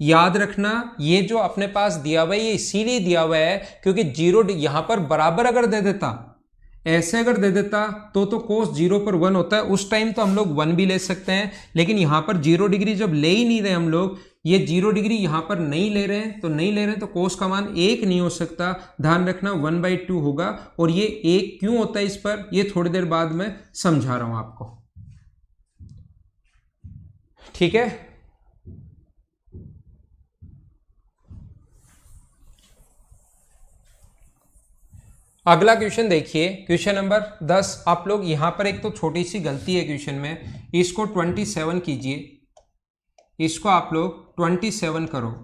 याद रखना ये जो अपने पास दिया हुआ है ये इसीलिए दिया हुआ है क्योंकि 0 यहां पर बराबर अगर दे देता, ऐसे अगर दे देता तो कोस 0 पर 1 होता है, उस टाइम तो हम लोग 1 भी ले सकते हैं, लेकिन यहां पर 0 डिग्री जब ले ही नहीं रहे हम लोग, ये 0 डिग्री यहां पर नहीं ले रहे हैं, तो नहीं ले रहे हैं तो कोस का मान 1 नहीं हो सकता, ध्यान रखना 1/2 होगा। और ये 1 क्यों होता है इस पर, ये थोड़ी देर बाद मैं समझा रहा हूं आपको, ठीक है। अगला क्वेश्चन देखिए, क्वेश्चन नंबर 10। आप लोग यहां पर एक तो छोटी सी गलती है क्वेश्चन में, इसको 27 कीजिए, इसको आप लोग 27 करो।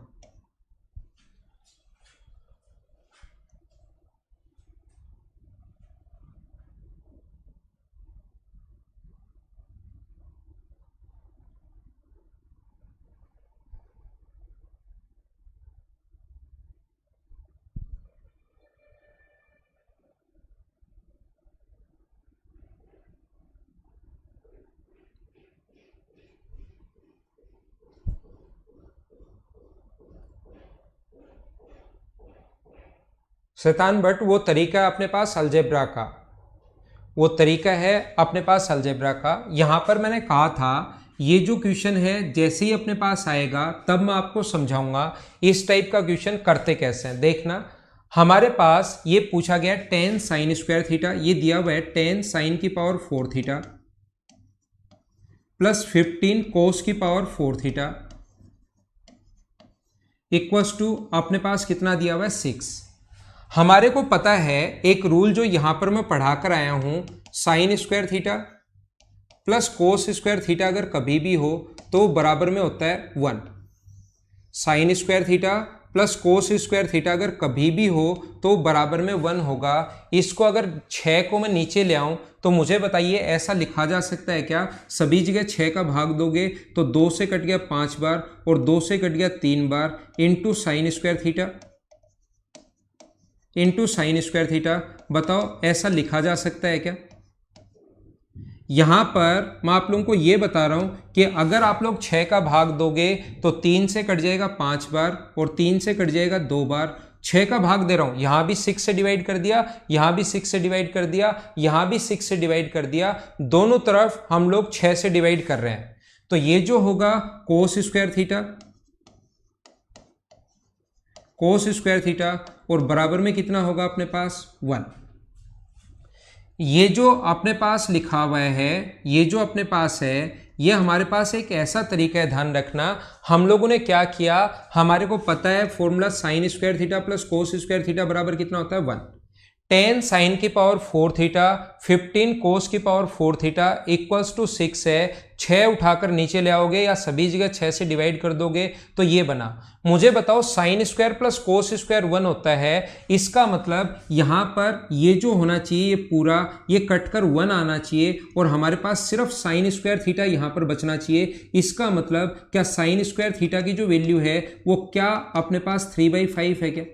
शैतान बट वो तरीका है अपने पास अलजेब्रा का, वो तरीका है अपने पास अलजेब्रा का। यहां पर मैंने कहा था ये जो क्वेश्चन है जैसे ही अपने पास आएगा तब मैं आपको समझाऊंगा इस टाइप का क्वेश्चन करते कैसे हैं। देखना हमारे पास ये पूछा गया tan sin स्क्वायर थीटा, ये दिया हुआ है tan sin की पावर 4 थीटा प्लस 15 cos की पावर 4 थीटा इक्वल्स टू अपने पास कितना दिया हुआ है 6। हमारे को पता है एक रूल जो यहां पर मैं पढ़ा कर आया हूं, sign square theta plus cos square theta अगर कभी भी हो तो बराबर में होता है 1। Sign square theta plus cos square theta अगर कभी भी हो तो बराबर में 1 होगा। इसको अगर 6 को मैं नीचे ले आऊं तो मुझे बताइए ऐसा लिखा जा सकता है क्या, सभी जगह 6 का भाग दोगे तो 2 से कट गया 5 बार और 2 से कट गया 3 बार into sine square theta into sine square theta. बताओ ऐसा लिखा जा सकता है क्या। यहां पर मैं आप लोगों को यह बता रहा हूं कि अगर आप लोग 6 का भाग दोगे तो 3 से कट जाएगा 5 बार और 3 से कट जाएगा 2 बार। 6 का भाग दे रहा हूं, यहां भी 6 से डिवाइड कर दिया, यहां भी 6 से डिवाइड कर दिया, यहां भी 6 से डिवाइड कर दिया, दोनों तरफ हम लोग 6 से डिवाइड कर रहे हैं। तो ये जो होगा cos square theta, cos square theta और बराबर में कितना होगा अपने पास 1। ये जो अपने पास लिखा हुआ है, ये जो अपने पास है, ये हमारे पास एक ऐसा तरीका है, ध्यान रखना। हम लोगों ने क्या किया, हमारे को पता है formula sine square theta plus cos square theta बराबर कितना होता है 1। 10 साइन की पावर 4 थीटा 15 कोस की पावर 4 थीटा इक्वल्स टू 6 है। 6 उठाकर नीचे ले आओगे या सभी जगह 6 से डिवाइड कर दोगे तो ये बना। मुझे बताओ sign square plus cos square 1 होता है, इसका मतलब यहां पर ये जो होना चाहिए ये पूरा ये कटकर 1 आना चाहिए और हमारे पास सिर्फ साइन स्क्वायर थीटा यहां पर बचना चाहिए। इसका मतलब क्या साइन स्क्वायर थीटा की जो वैल्यू है वो क्या अपने पास 3/5 है क्या?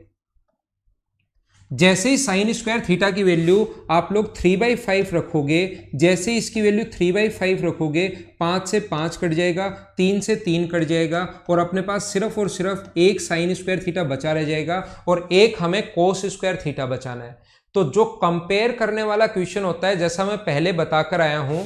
जैसे ही साइन स्क्वायर थीटा की वैल्यू आप लोग 3/5 रखोगे, जैसे ही इसकी वैल्यू 3/5 रखोगे 5 से 5 कट जाएगा, 3 से 3 कट जाएगा और अपने पास सिर्फ और सिर्फ एक साइन स्क्वायर थीटा बचा रह जाएगा और एक हमें कोस स्क्वायर थीटा बचाना है। तो जो कंपेयर करने वाला क्वेश्चन होता है, जैसा मैं पहले बताकर आया हूं,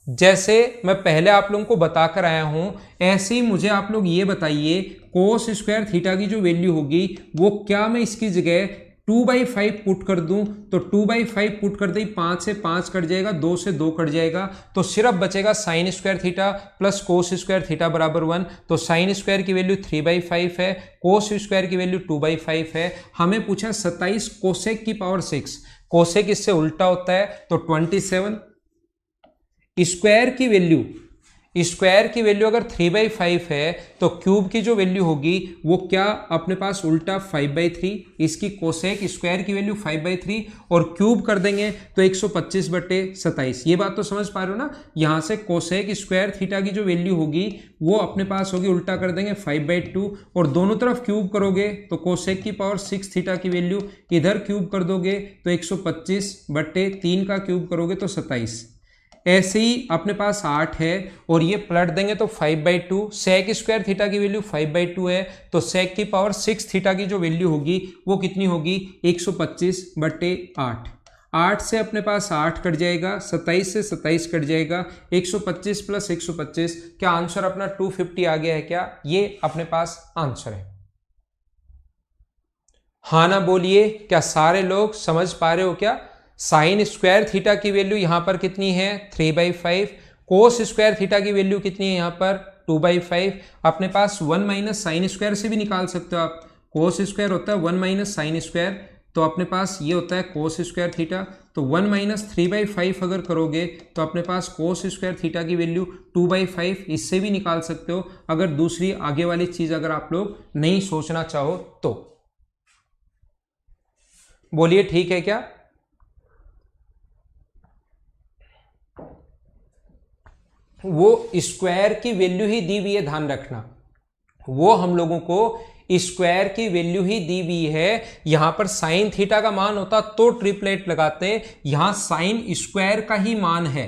जैसे मैं पहले आप लोगों को बताकर आया हूं, ऐसे ही मुझे आप लोग ये बताइए कोस स्क्वायर थीटा की जो वैल्यू होगी वो क्या मैं इसकी जगह 2/5 पुट कर दूं तो 2/5 पुट कर दे 5 से 5 कट जाएगा, 2 से 2 कट जाएगा, तो सिर्फ बचेगा sign square theta plus cos square theta बराबर 1। तो साइन स्क्वायर की वैल्यू 3/5 है, कोस स्क्वायर की वैल्यू 2/5 है। हमें पूछा 27 कोसेक की पावर 6, कोसेक इससे उल्टा होता है तो 27 स्क्वायर की वैल्यू अगर 3/5 है तो क्यूब की जो वैल्यू होगी वो क्या अपने पास उल्टा 5/3, इसकी कोसेक स्क्वायर की वैल्यू 5/3 और क्यूब कर देंगे तो 125/27। ये बात तो समझ पा रहे हो ना? यहां से कोसेक स्क्वायर थीटा की जो वैल्यू होगी वो अपने पास होगी, उल्टा कर देंगे 5/2 और दोनों तरफ क्यूब करोगे तो कोसेक की पावर 6 थीटा की वैल्यू इधर क्यूब कर दोगे तो 125/3 का क्यूब करोगे तो 27। ऐसे ही अपने पास 8 है और ये पलट देंगे तो 5/2। सेक स्क्वायर थीटा की वैल्यू 5/2 है तो सेक की पावर 6 थीटा की जो वैल्यू होगी वो कितनी होगी 125/8। 8 से अपने पास 8 कट जाएगा, 27 से 27 कट जाएगा, 125 + 125। क्या आंसर अपना 250 आ गया है क्या? ये अपने पास आंसर है। हाँ ना बोलिए, क्या सारे लोग समझ पा रहे हो क्या? साइन स्क्वायर थीटा की वैल्यू यहां पर कितनी है 3/5, कोस स्क्वायर थीटा की वैल्यू कितनी है यहां पर 2/5। अपने पास 1 - साइन स्क्वायर से भी निकाल सकते हो आप। कोस स्क्वायर होता है 1 - साइन स्क्वायर, तो अपने पास ये होता है कोस स्क्वायर थीटा। तो 1 - 3/5 अगर करोगे तो अपने पास कोस स्क्वायर थीटा की वैल्यू 2/5, इससे भी निकाल सकते हो अगर दूसरी आगे वाली चीज अगर आप लोग नहीं सोचना चाहो तो। बोलिए ठीक है क्या? वो स्क्वायर की वैल्यू ही दी हुई है, ध्यान रखना, वो हम लोगों को स्क्वायर की वैल्यू ही दी हुई है। यहां पर साइन थीटा का मान होता तो ट्रिपलेट लगाते, यहां साइन स्क्वायर का ही मान है,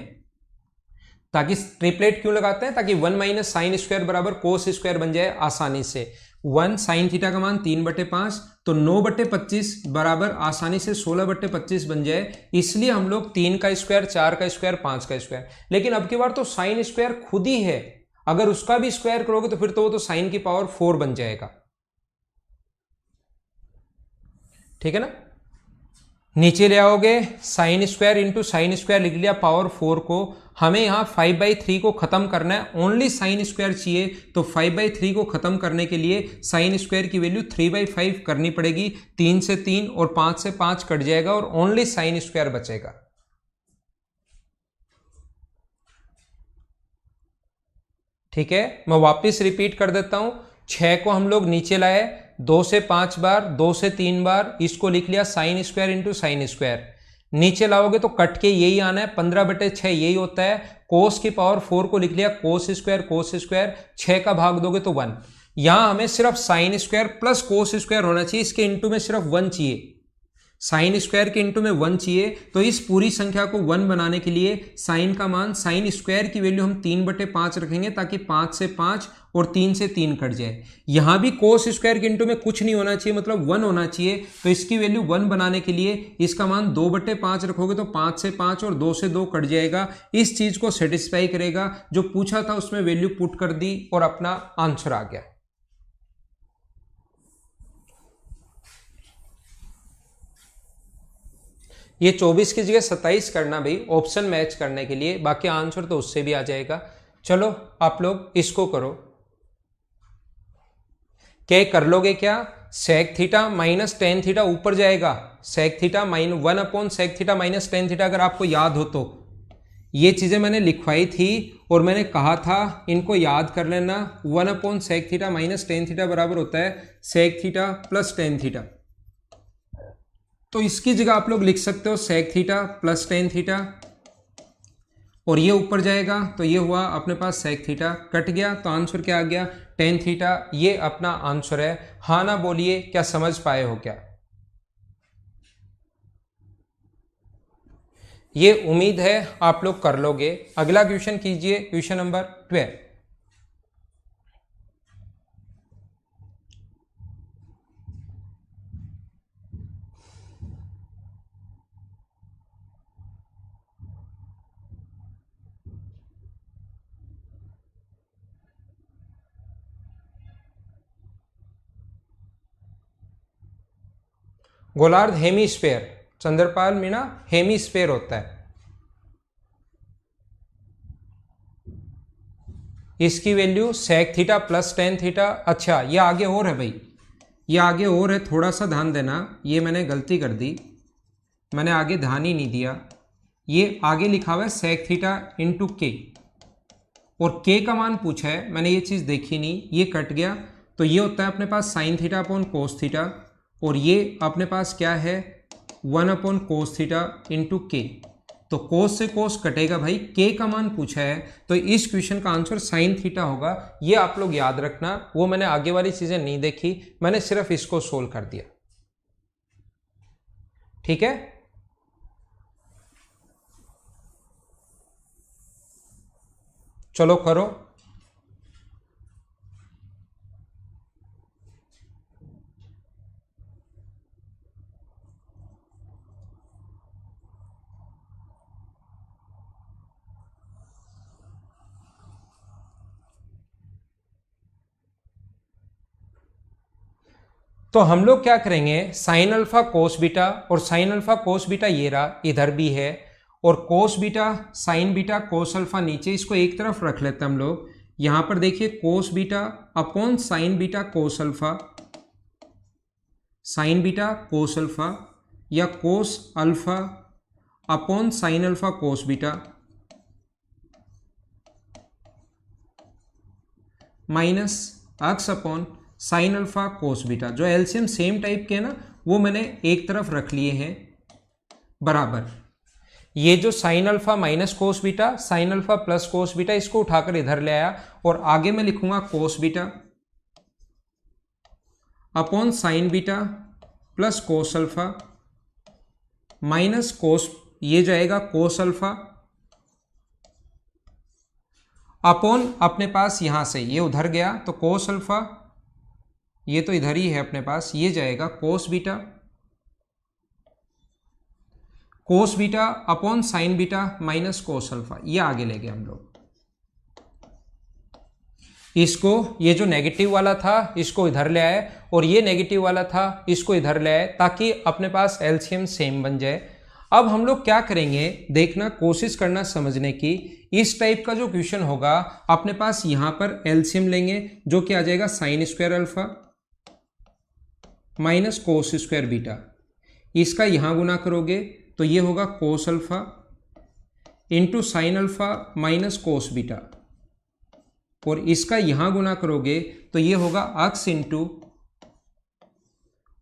ताकि ट्रिपलेट क्यों लगाते हैं? ताकि 1 - साइन स्क्वायर बराबर कोस स्क्वायर बन जाए आसानी से। 1 साइन थीटा का मान 3/5 तो 9/25 बराबर आसानी से 16/25 बन जाए, इसलिए हम लोग 3 का स्क्वायर, 4 का स्क्वायर, 5 का स्क्वायर। लेकिन अब की बार तो साइन स्क्वायर खुद ही है, अगर उसका भी स्क्वायर करोगे तो फिर तो वो तो साइन की पावर 4 बन जाएगा। ठीक है ना? नीचे ले आओगे, sine square into sine square लिख लिया पावर 4 को। हमें यहां 5/3 को खत्म करना है, ओनली साइन स्क्वायर चाहिए, तो 5/3 को खत्म करने के लिए साइन स्क्वायर की वैल्यू 3/5 करनी पड़ेगी। 3 से 3 और 5 से 5 कट जाएगा और ओनली साइन स्क्वायर बचेगा। ठीक है, मैं वापिस रिपीट कर देता हूं। 6 को हम लोग नीचे लाए 2 से 5 बार, 2 से 3 बार, इसको लिख लिया sine square into sine square. नीचे लाओगे तो कट के यही आना है, 15/6 यही होता है। कोस की पावर 4 को लिख लिया कोस स्क्वायर, 6 का भाग दोगे तो 1। यहां हमें सिर्फ sign square plus cos square होना चाहिए, इसके इंटू में सिर्फ 1 चाहिए, साइन स्क्वायर के इंटू में 1 चाहिए। तो इस पूरी संख्या को 1 बनाने के लिए साइन का मान, साइन स्क्वायर की वैल्यू हम 3/5 रखेंगे, ताकि 5 से 5 और 3 से 3 कट जाए। यहां भी कोस स्क्वायर के इंटू में कुछ नहीं होना चाहिए, मतलब 1 होना चाहिए। तो इसकी वैल्यू 1 बनाने के लिए इसका मान 2/5 रखोगे तो 5 से 5 और 2 से 2 कट जाएगा। इस चीज को सेटिस्फाई करेगा, जो पूछा था उसमें वैल्यू पुट कर दी और अपना आंसर आ गया। ये 24 की जगह 27 करना भाई, ऑप्शन मैच करने के लिए, बाकी आंसर तो उससे भी आ जाएगा। चलो आप लोग इसको करो, क्या कर लोगे क्या? Sec theta minus tan theta ऊपर जाएगा, sec theta one upon sec theta minus tan theta, अगर आपको याद हो तो ये चीज़ें मैंने लिखवाई थी और मैंने कहा था इनको याद कर लेना। One upon sec theta minus tan theta बराबर होता है sec theta plus tan theta. तो इसकी जगह आप लोग लिख सकते हो sec theta plus tan theta, और ये ऊपर जाएगा तो ये हुआ अपने पास सेक थीटा, कट गया तो आंसर क्या आ गया टेन थीटा। ये अपना आंसर है। हाँ ना बोलिए, क्या समझ पाए हो क्या? ये उम्मीद है आप लोग कर लोगे। अगला क्वेश्चन कीजिए, क्वेश्चन नंबर 12। गोलार्ध हेमीस्फेयर, चंद्रपाल मीना हेमीस्फेयर होता है। इसकी value sec theta plus tan theta. अच्छा ये आगे और है भाई, ये आगे और है, थोड़ा सा ध्यान देना। ये मैंने गलती कर दी, मैंने आगे ध्यान ही नहीं दिया। ये आगे लिखा हुआ है सेक थीटा इंटू के, और के का मान पूछा है, मैंने ये चीज़ देखी नहीं, ये कट गया तो ये होता है अपने पास sine theta upon cos theta, और ये अपने पास क्या है one upon cos theta into के। तो कोस से कोस कटेगा भाई, के का मान पूछा है तो इस क्वेश्चन का आंसर साइन थीटा होगा। ये आप लोग याद रखना, वो मैंने आगे वाली चीजें नहीं देखी, मैंने सिर्फ इसको सोल्व कर दिया। ठीक है, चलो करो। तो हम लोग क्या करेंगे, साइन अल्फा कोस बीटा, और साइन अल्फा कोस बीटा ये रहा, इधर भी है, और cos beta sine beta cos alpha नीचे, इसको एक तरफ रख लेते हैं हम लोग। यहां पर देखिए cos beta upon sine beta cos alpha, sine beta cos alpha, या cos alpha upon sine alpha cos beta, minus x upon sine alpha cos beta. जो एलसीएम सेम टाइप के है ना, वो मैंने एक तरफ रख लिए हैं बराबर। ये जो sine alpha minus cos beta, sine alpha plus cos beta, इसको उठाकर इधर ले आया, और आगे मैं लिखूंगा कोस beta upon sine beta plus cos alpha minus कोस, ये जाएगा कोस अल्फा अपॉन अपने पास यहां से ये उधर गया तो कोस अल्फा, ये तो इधर ही है अपने पास, ये जाएगा कोस बीटा, कोस beta upon sine beta minus cos alpha. ये आगे ले गए हम लोग इसको, ये जो नेगेटिव वाला था इसको इधर ले आए, और ये नेगेटिव वाला था इसको इधर ले आए, ताकि अपने पास एलसीएम सेम बन जाए। अब हम लोग क्या करेंगे, देखना, कोशिश करना समझने की। इस टाइप का जो क्वेश्चन होगा अपने पास, यहां पर एलसीएम लेंगे जो कि आ जाएगा sign square alpha minus cos square beta. इसका यहां गुना करोगे तो ये होगा cos alpha into sine alpha minus cos beta, और इसका यहां गुना करोगे तो ये होगा x into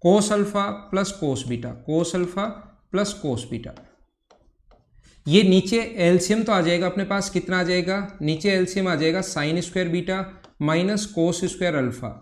cos alpha plus cos beta, cos alpha plus cos beta. ये नीचे एलसीएम तो आ जाएगा अपने पास, कितना आ जाएगा, नीचे एलसीएम आ जाएगा sine square beta minus cos square alpha,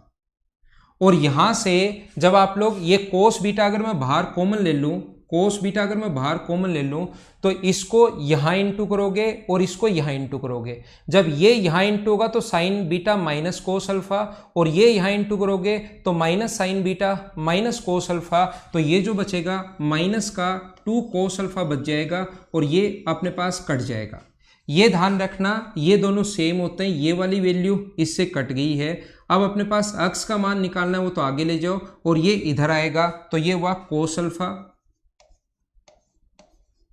और यहां से जब आप लोग ये कोस बीटा अगर मैं बाहर कॉमन ले लूं, कोस बीटा अगर मैं बाहर कॉमन ले लूं, तो इसको यहां इंटू करोगे और इसको यहां इंटू करोगे। जब ये यहां इंटू होगा तो sign beta minus cos alpha, और ये यहां इंटू करोगे तो minus sign beta minus cos alpha. तो ये जो बचेगा माइनस का 2 कोस अल्फा बच जाएगा, और ये अपने पास कट जाएगा। ये ध्यान रखना, ये दोनों सेम होते हैं, ये वाली वैल्यू इससे कट गई है। अब अपने पास x का मान निकालना है, वो तो आगे ले जाओ, और ये इधर आएगा तो ये हुआ कोस alpha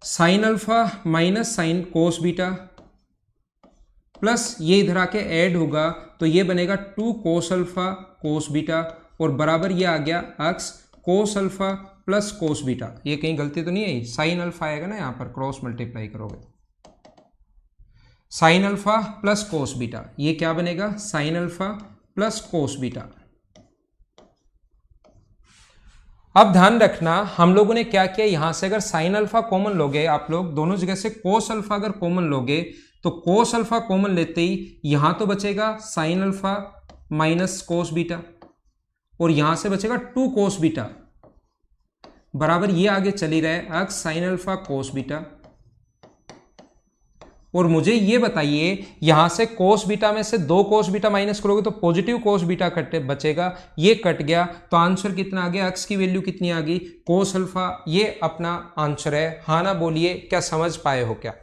sine alpha minus sine cos beta, plus ये इधर आके ऐड होगा तो ये बनेगा 2 कोस अल्फा कोस बीटा, और बराबर ये आ गया x cos alpha plus cos beta. ये कहीं गलती तो नहीं आई, साइन अल्फा आएगा ना यहाँ पर, क्रॉस मल्टीप्लाई करोगे sine alpha plus cos beta, ये क्या बनेगा sine alpha plus cos beta. अब ध्यान रखना हम लोगों ने क्या किया, यहां से अगर साइन अल्फा कॉमन लोगे आप लोग, दोनों जगह से कोस अल्फा अगर कॉमन लोगे तो कोस अल्फा कॉमन लेते ही यहां तो बचेगा sine alpha minus cos beta और यहां से बचेगा 2 कोस बीटा बराबर ये आगे चली रहे x sign alpha cos beta. और मुझे ये बताइए यहां से कोस बीटा में से 2 कोस बीटा माइनस करोगे तो पॉजिटिव कोस बीटा कट बचेगा, ये कट गया तो आंसर कितना आ गया, x की वैल्यू कितनी आ गई कोस अल्फा। ये अपना आंसर है। हाँ ना बोलिए, क्या समझ पाए हो क्या?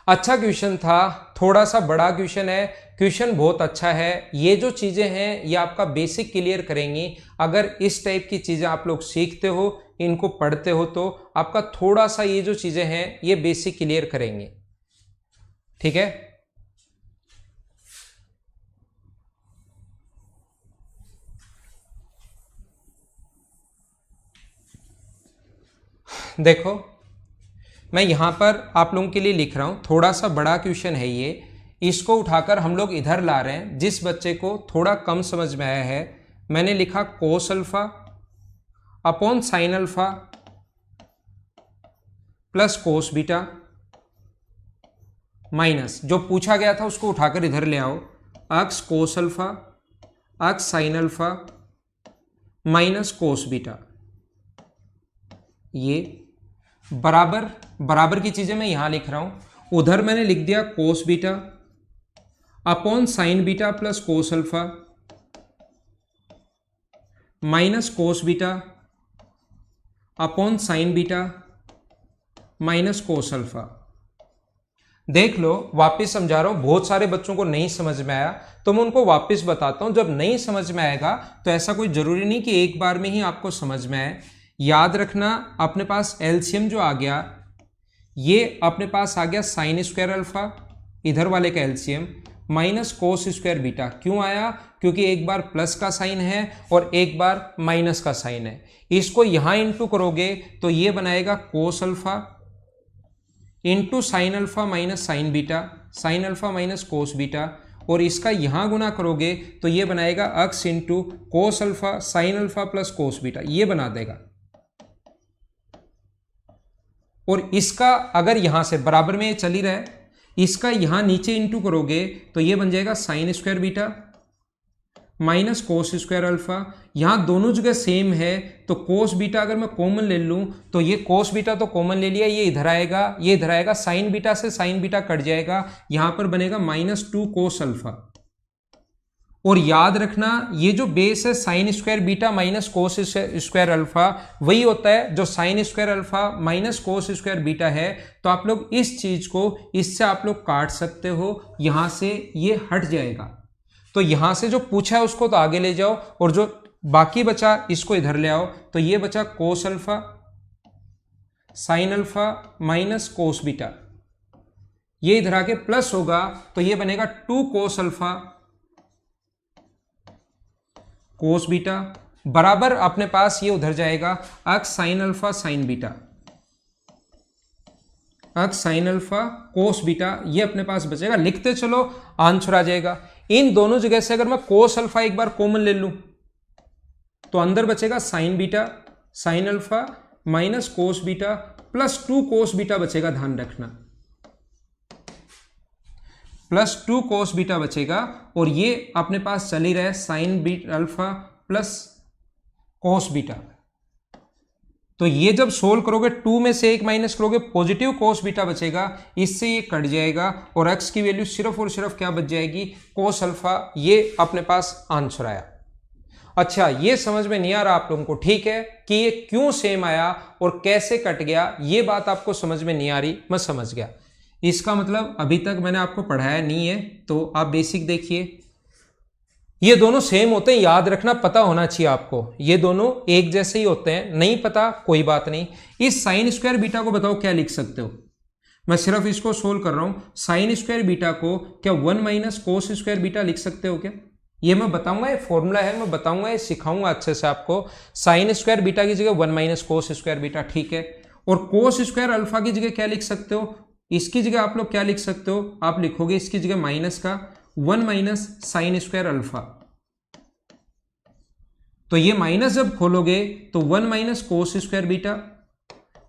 अच्छा क्वेश्चन था, थोड़ा सा बड़ा क्वेश्चन है, क्वेश्चन बहुत अच्छा है। ये जो चीजें हैं ये आपका बेसिक क्लियर करेंगी। अगर इस टाइप की चीजें आप लोग सीखते हो, इनको पढ़ते हो तो आपका थोड़ा सा ये जो चीजें हैं ये बेसिक क्लियर करेंगे। ठीक है, देखो मैं यहां पर आप लोगों के लिए लिख रहा हूं, थोड़ा सा बड़ा क्वेश्चन है ये, इसको उठाकर हम लोग इधर ला रहे हैं। जिस बच्चे को थोड़ा कम समझ में आया है, मैंने लिखा कोस alpha upon sine alpha plus cos beta minus जो पूछा गया था उसको उठाकर इधर ले आओ, x cos alpha x sine alpha minus cos beta. ये बराबर बराबर की चीजें मैं यहां लिख रहा हूं, उधर मैंने लिख दिया कोस beta upon sine beta plus cos alpha minus कोस beta upon sine beta minus cos alpha. देख लो, वापस समझा रहा हूं, बहुत सारे बच्चों को नहीं समझ में आया तो मैं उनको वापस बताता हूं। जब नहीं समझ में आएगा तो ऐसा कोई जरूरी नहीं कि एक बार में ही आपको समझ में आए। याद रखना अपने पास एलसीएम जो आ गया, ये अपने पास आ गया साइन स्क्वायर अल्फा, इधर वाले का LCM minus cos square beta. क्यों आया? क्योंकि एक बार प्लस का साइन है और एक बार माइनस का साइन है। इसको यहां इंटू करोगे तो ये बनाएगा cos alpha into sine alpha minus sign beta, sine alpha minus cos beta, और इसका यहां गुना करोगे तो ये बनाएगा x into cos alpha sine alpha plus cos beta, ये बना देगा। और इसका अगर यहां से बराबर में चल ही रहा है, इसका यहां नीचे इंटू करोगे तो ये बन जाएगा sine square beta minus cos square alpha. यहां दोनों जगह सेम है तो कोस बीटा अगर मैं कॉमन ले लूं तो ये कोस बीटा तो कॉमन ले लिया, ये इधर आएगा, ये इधर आएगा, साइन बीटा से साइन बीटा कट जाएगा, यहां पर बनेगा -2 कोस अल्फा। और याद रखना ये जो बेस है sine square beta minus cos square alpha वही होता है जो sign square alpha minus cos square beta है। तो आप लोग इस चीज को इससे आप लोग काट सकते हो, यहां से ये हट जाएगा। तो यहां से जो पूछा है उसको तो आगे ले जाओ और जो बाकी बचा इसको इधर ले आओ, तो ये बचा कोस alpha sine alpha minus cos beta, ये इधर आके प्लस होगा तो ये बनेगा 2 कोस अल्फा कोस बीटा बराबर अपने पास ये उधर जाएगा x sine alpha sine beta, x sign alpha cos beta, ये अपने पास बचेगा। लिखते चलो आंसर आ जाएगा। इन दोनों जगह से अगर मैं कोस अल्फा एक बार कॉमन ले लूं तो अंदर बचेगा sign beta sine alpha minus cos beta plus 2 cos beta बचेगा। ध्यान रखना +2 कोस बीटा बचेगा और ये अपने पास चल ही रहा है sign beta alpha plus cos beta. तो ये जब सोल्व करोगे 2 में से 1 माइनस करोगे पॉजिटिव कोस बीटा बचेगा, इससे ये कट जाएगा और x की वैल्यू सिर्फ और सिर्फ क्या बच जाएगी कोस अल्फा। ये अपने पास आंसर आया। अच्छा, ये समझ में नहीं आ रहा आप लोगों को, ठीक है, कि ये क्यों सेम आया और कैसे कट गया, ये बात आपको समझ में नहीं आ रही, मैं समझ गया। इसका मतलब अभी तक मैंने आपको पढ़ाया नहीं है तो आप बेसिक देखिए। ये दोनों सेम होते हैं, याद रखना, पता होना चाहिए आपको, ये दोनों एक जैसे ही होते हैं। नहीं पता कोई बात नहीं। इस साइन स्क्वायर बीटा को बताओ क्या लिख सकते हो? मैं सिर्फ इसको सोल्व कर रहा हूं। साइन स्क्वायर बीटा को क्या 1 माइनस कोस स्क्वायर बीटा लिख सकते हो क्या? ये मैं बताऊंगा, ये फॉर्मूला है, मैं बताऊंगा, ये सिखाऊंगा अच्छे से आपको। साइन स्क्वायर बीटा की जगह 1 माइनस कोस स्क्वायर बीटा, ठीक है। और कोस स्क्वायर अल्फा की जगह क्या लिख सकते हो, इसकी जगह आप लोग क्या लिख सकते हो, आप लिखोगे इसकी जगह माइनस का 1 माइनस साइन स्क्वायर अल्फा। तो ये माइनस जब खोलोगे तो 1 minus cos square beta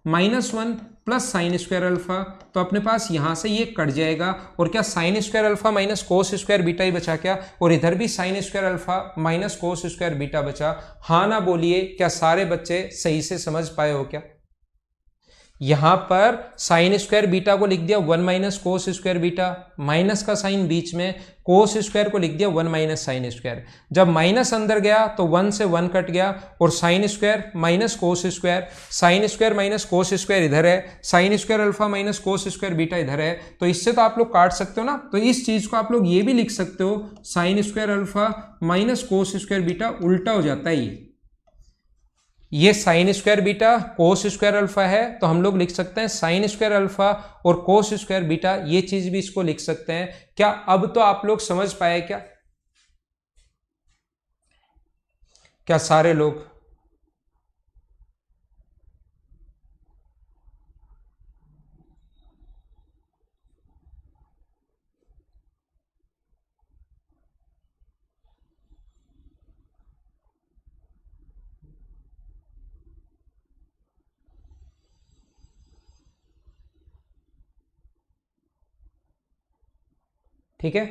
minus 1 plus sine square alpha, तो अपने पास यहां से ये कट जाएगा और क्या sine square alpha minus cos square beta ही बचा क्या, और इधर भी sine square alpha minus cos square beta बचा। हाँ ना बोलिए, क्या सारे बच्चे सही से समझ पाए हो क्या? यहां पर साइन स्क्वायर बीटा को लिख दिया 1 minus cos square beta, minus का साइन बीच में, कोस स्क्वायर को लिख दिया 1 माइनस साइन स्क्वायर। जब माइनस अंदर गया तो 1 से 1 कट गया और sine square minus cos square, sine square minus cos square इधर है, sign square alpha minus cos square beta इधर है। तो इससे तो आप लोग काट सकते हो ना, तो इस चीज को आप लोग ये भी लिख सकते हो, sign square alpha minus cos square beta उल्टा हो जाता है ये sine square beta cos square alpha है, तो हम लोग लिख सकते हैं साइन स्क्वायर अल्फा और कोस स्क्वायर बीटा, ये चीज भी इसको लिख सकते हैं। क्या अब तो आप लोग समझ पाए क्या? क्या सारे लोग? ठीक है,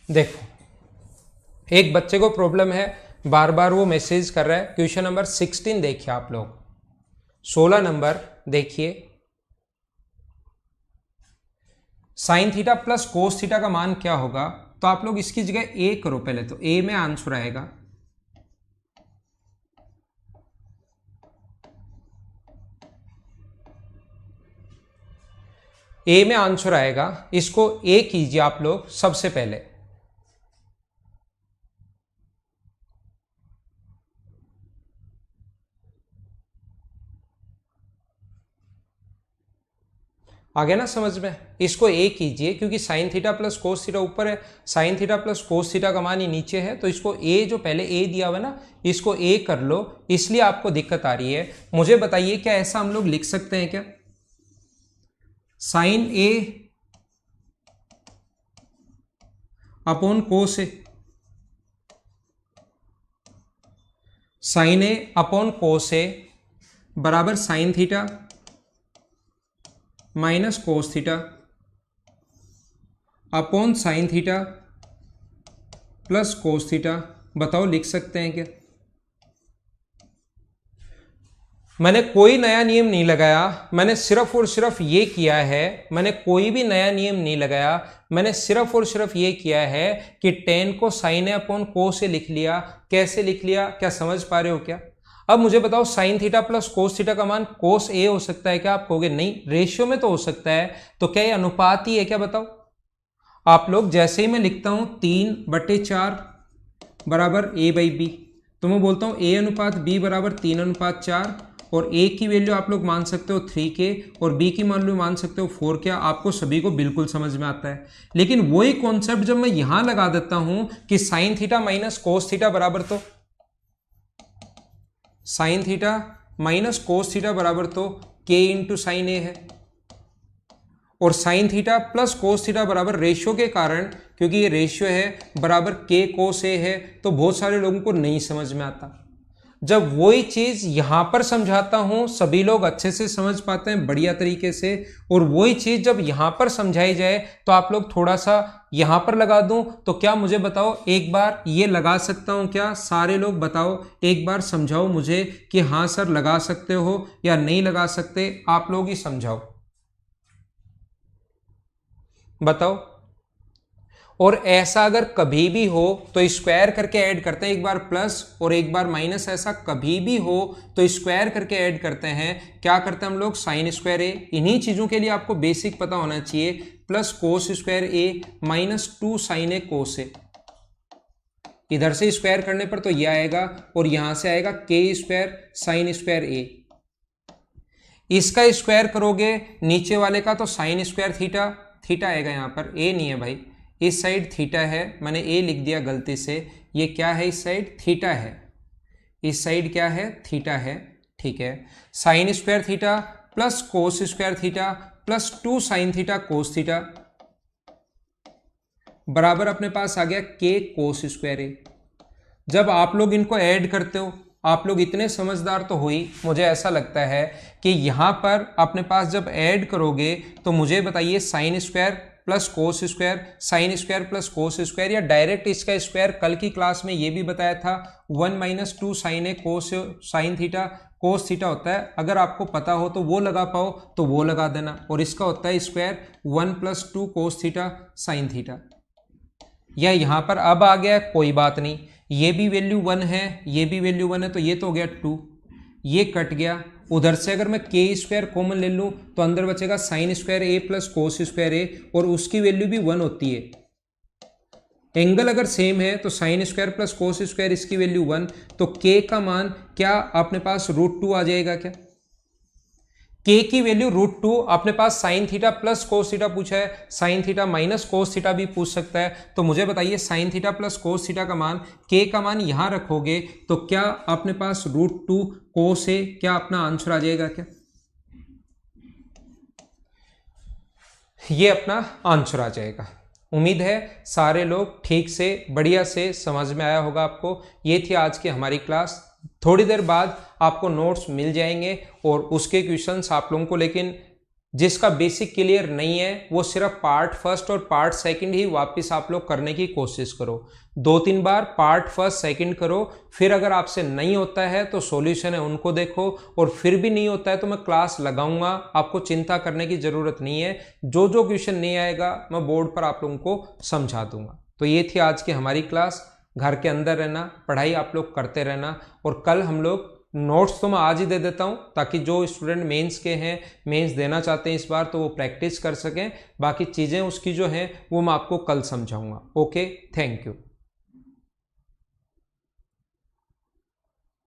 देखो एक बच्चे को प्रॉब्लम है, बार बार वो मैसेज कर रहा है। क्वेश्चन नंबर 16 देखिए आप लोग, 16 नंबर देखिए, sign theta plus cos theta का मान क्या होगा, तो आप लोग इसकी जगह ए करो पहले, तो ए में आंसर आएगा ए में आंसर आएगा, इसको ए कीजिए आप लोग सबसे पहले। आ गया ना समझ में? इसको ए कीजिए क्योंकि sign theta plus cos theta ऊपर है, sine theta plus cos theta का मान ही नीचे है, तो इसको ए, जो पहले ए दिया हुआ ना, इसको ए कर लो, इसलिए आपको दिक्कत आ रही है। मुझे बताइए क्या ऐसा हम लोग लिख सकते हैं क्या, साइन ए अपॉन कोस ए, साइन ए अपॉन कोस ए बराबर sign theta minus cos theta upon sine theta plus cos theta. बताओ लिख सकते हैं क्या? मैंने कोई नया नियम नहीं लगाया, मैंने सिर्फ और सिर्फ ये किया है, मैंने कोई भी नया नियम नहीं लगाया, मैंने सिर्फ और सिर्फ ये किया है कि टेन को साइन ए अपॉन कोस ए लिख लिया। कैसे लिख लिया, क्या समझ पा रहे हो क्या? अब मुझे बताओ sign theta plus cos theta का मान कोस ए हो सकता है क्या? आप कहोगे नहीं, रेशियो में तो हो सकता है, तो क्या ये अनुपात ही है क्या? बताओ आप लोग। जैसे ही मैं लिखता हूं 3/4 बराबर ए बाई बी, तो मैं बोलता हूं ए अनुपात बी बराबर 3/4, और ए की वैल्यू आप लोग मान सकते हो 3k और बी की वैल्यू मान सकते हो 4k। आपको सभी को बिल्कुल समझ में आता है, लेकिन वही कॉन्सेप्ट जब मैं यहां लगा देता हूं कि sign theta minus cos theta बराबर, तो sin theta minus cos theta बराबर तो k इंटू साइन ए है, और sign theta plus cos theta बराबर रेशियो के कारण, क्योंकि ये रेशियो है, बराबर k कोस ए है, तो बहुत सारे लोगों को नहीं समझ में आता। जब वही चीज यहां पर समझाता हूं सभी लोग अच्छे से समझ पाते हैं बढ़िया तरीके से, और वही चीज जब यहां पर समझाई जाए तो आप लोग थोड़ा सा यहां पर लगा दूं, तो क्या मुझे बताओ एक बार ये लगा सकता हूं क्या? सारे लोग बताओ, एक बार समझाओ मुझे कि हाँ सर लगा सकते हो या नहीं लगा सकते, आप लोग ही समझाओ, बताओ। और ऐसा अगर कभी भी हो तो स्क्वायर करके ऐड करते हैं, एक बार प्लस और एक बार माइनस, ऐसा कभी भी हो तो स्क्वायर करके ऐड करते हैं। क्या करते हैं हम लोग? साइन स्क्वायर ए, इन्हीं चीजों के लिए आपको बेसिक पता होना चाहिए, plus cos square A minus 2 sine A कोस ए। इधर से स्क्वायर करने पर तो यह आएगा, और यहां से आएगा के स्क्वायर साइन स्क्वायर ए। इसका स्क्वायर करोगे नीचे वाले का तो साइन स्क्वायर थीटा, थीटा आएगा, यहां पर ए नहीं है भाई, इस साइड थीटा है, मैंने ए लिख दिया गलती से, ये क्या है इस साइड थीटा है, इस साइड क्या है थीटा है, ठीक है। Sign square theta plus cos square theta plus 2 sign theta cos theta बराबर अपने पास आ गया के कोस स्क्वायर ए। जब आप लोग इनको ऐड करते हो, आप लोग इतने समझदार तो हो ही, मुझे ऐसा लगता है कि यहाँ पर अपने पास जब ऐड करोगे तो मुझे बताइए sign square plus cos square, sign square plus cos square, या डायरेक्ट इसका स्क्वायर, कल की क्लास में ये भी बताया था 1 - 2 sine A cos sine theta cos theta होता है। अगर आपको पता हो तो वो लगा पाओ तो वो लगा देना, और इसका होता है square 1 + 2 cos theta sine theta. या यहाँ पर अब आ गया, कोई बात नहीं, ये भी वैल्यू 1 है, ये भी वैल्यू 1 है, तो ये तो हो गया 2, ये कट गया। उधर से अगर मैं के स्क्वायर कॉमन ले लूँ तो अंदर बचेगा साइन स्क्वायर ए प्लस कोस स्क्वायर ए, और उसकी वैल्यू भी 1 होती है। एंगल अगर सेम है तो sign square plus cos square इसकी वैल्यू 1, तो के का मान क्या अपने पास √2 आ जाएगा क्या? के की वैल्यू √2 अपने पास sine theta plus cos theta पूछा है, sine theta minus cos theta भी पूछ सकता है। तो मुझे बताइए sine theta plus cos theta का मान, के का मान यहां रखोगे तो क्या अपने पास √2 कोस है, क्या अपना आंसर आ जाएगा क्या? ये अपना आंसर आ जाएगा। उम्मीद है सारे लोग ठीक से बढ़िया से समझ में आया होगा आपको। ये थी आज की हमारी क्लास। थोड़ी देर बाद आपको नोट्स मिल जाएंगे और उसके क्वेश्चंस आप लोगों को, लेकिन जिसका बेसिक क्लियर नहीं है वो सिर्फ पार्ट फर्स्ट और पार्ट सेकंड ही वापस आप लोग करने की कोशिश करो। 2-3 बार पार्ट फर्स्ट सेकंड करो, फिर अगर आपसे नहीं होता है तो सॉल्यूशन है उनको देखो, और फिर भी नहीं होता है तो मैं क्लास लगाऊंगा, आपको चिंता करने की जरूरत नहीं है। जो जो क्वेश्चन नहीं आएगा मैं बोर्ड पर आप लोगों को समझा दूंगा। तो ये थी आज की हमारी क्लास। घर के अंदर रहना, पढ़ाई आप लोग करते रहना, और कल हम लोग नोट्स तो मैं आज ही दे देता हूं ताकि जो स्टूडेंट मेंस के हैं, मेंस देना चाहते हैं इस बार, तो वो प्रैक्टिस कर सकें। बाकी चीज़ें उसकी जो हैं वो मैं आपको कल समझाऊंगा। Okay, thank you.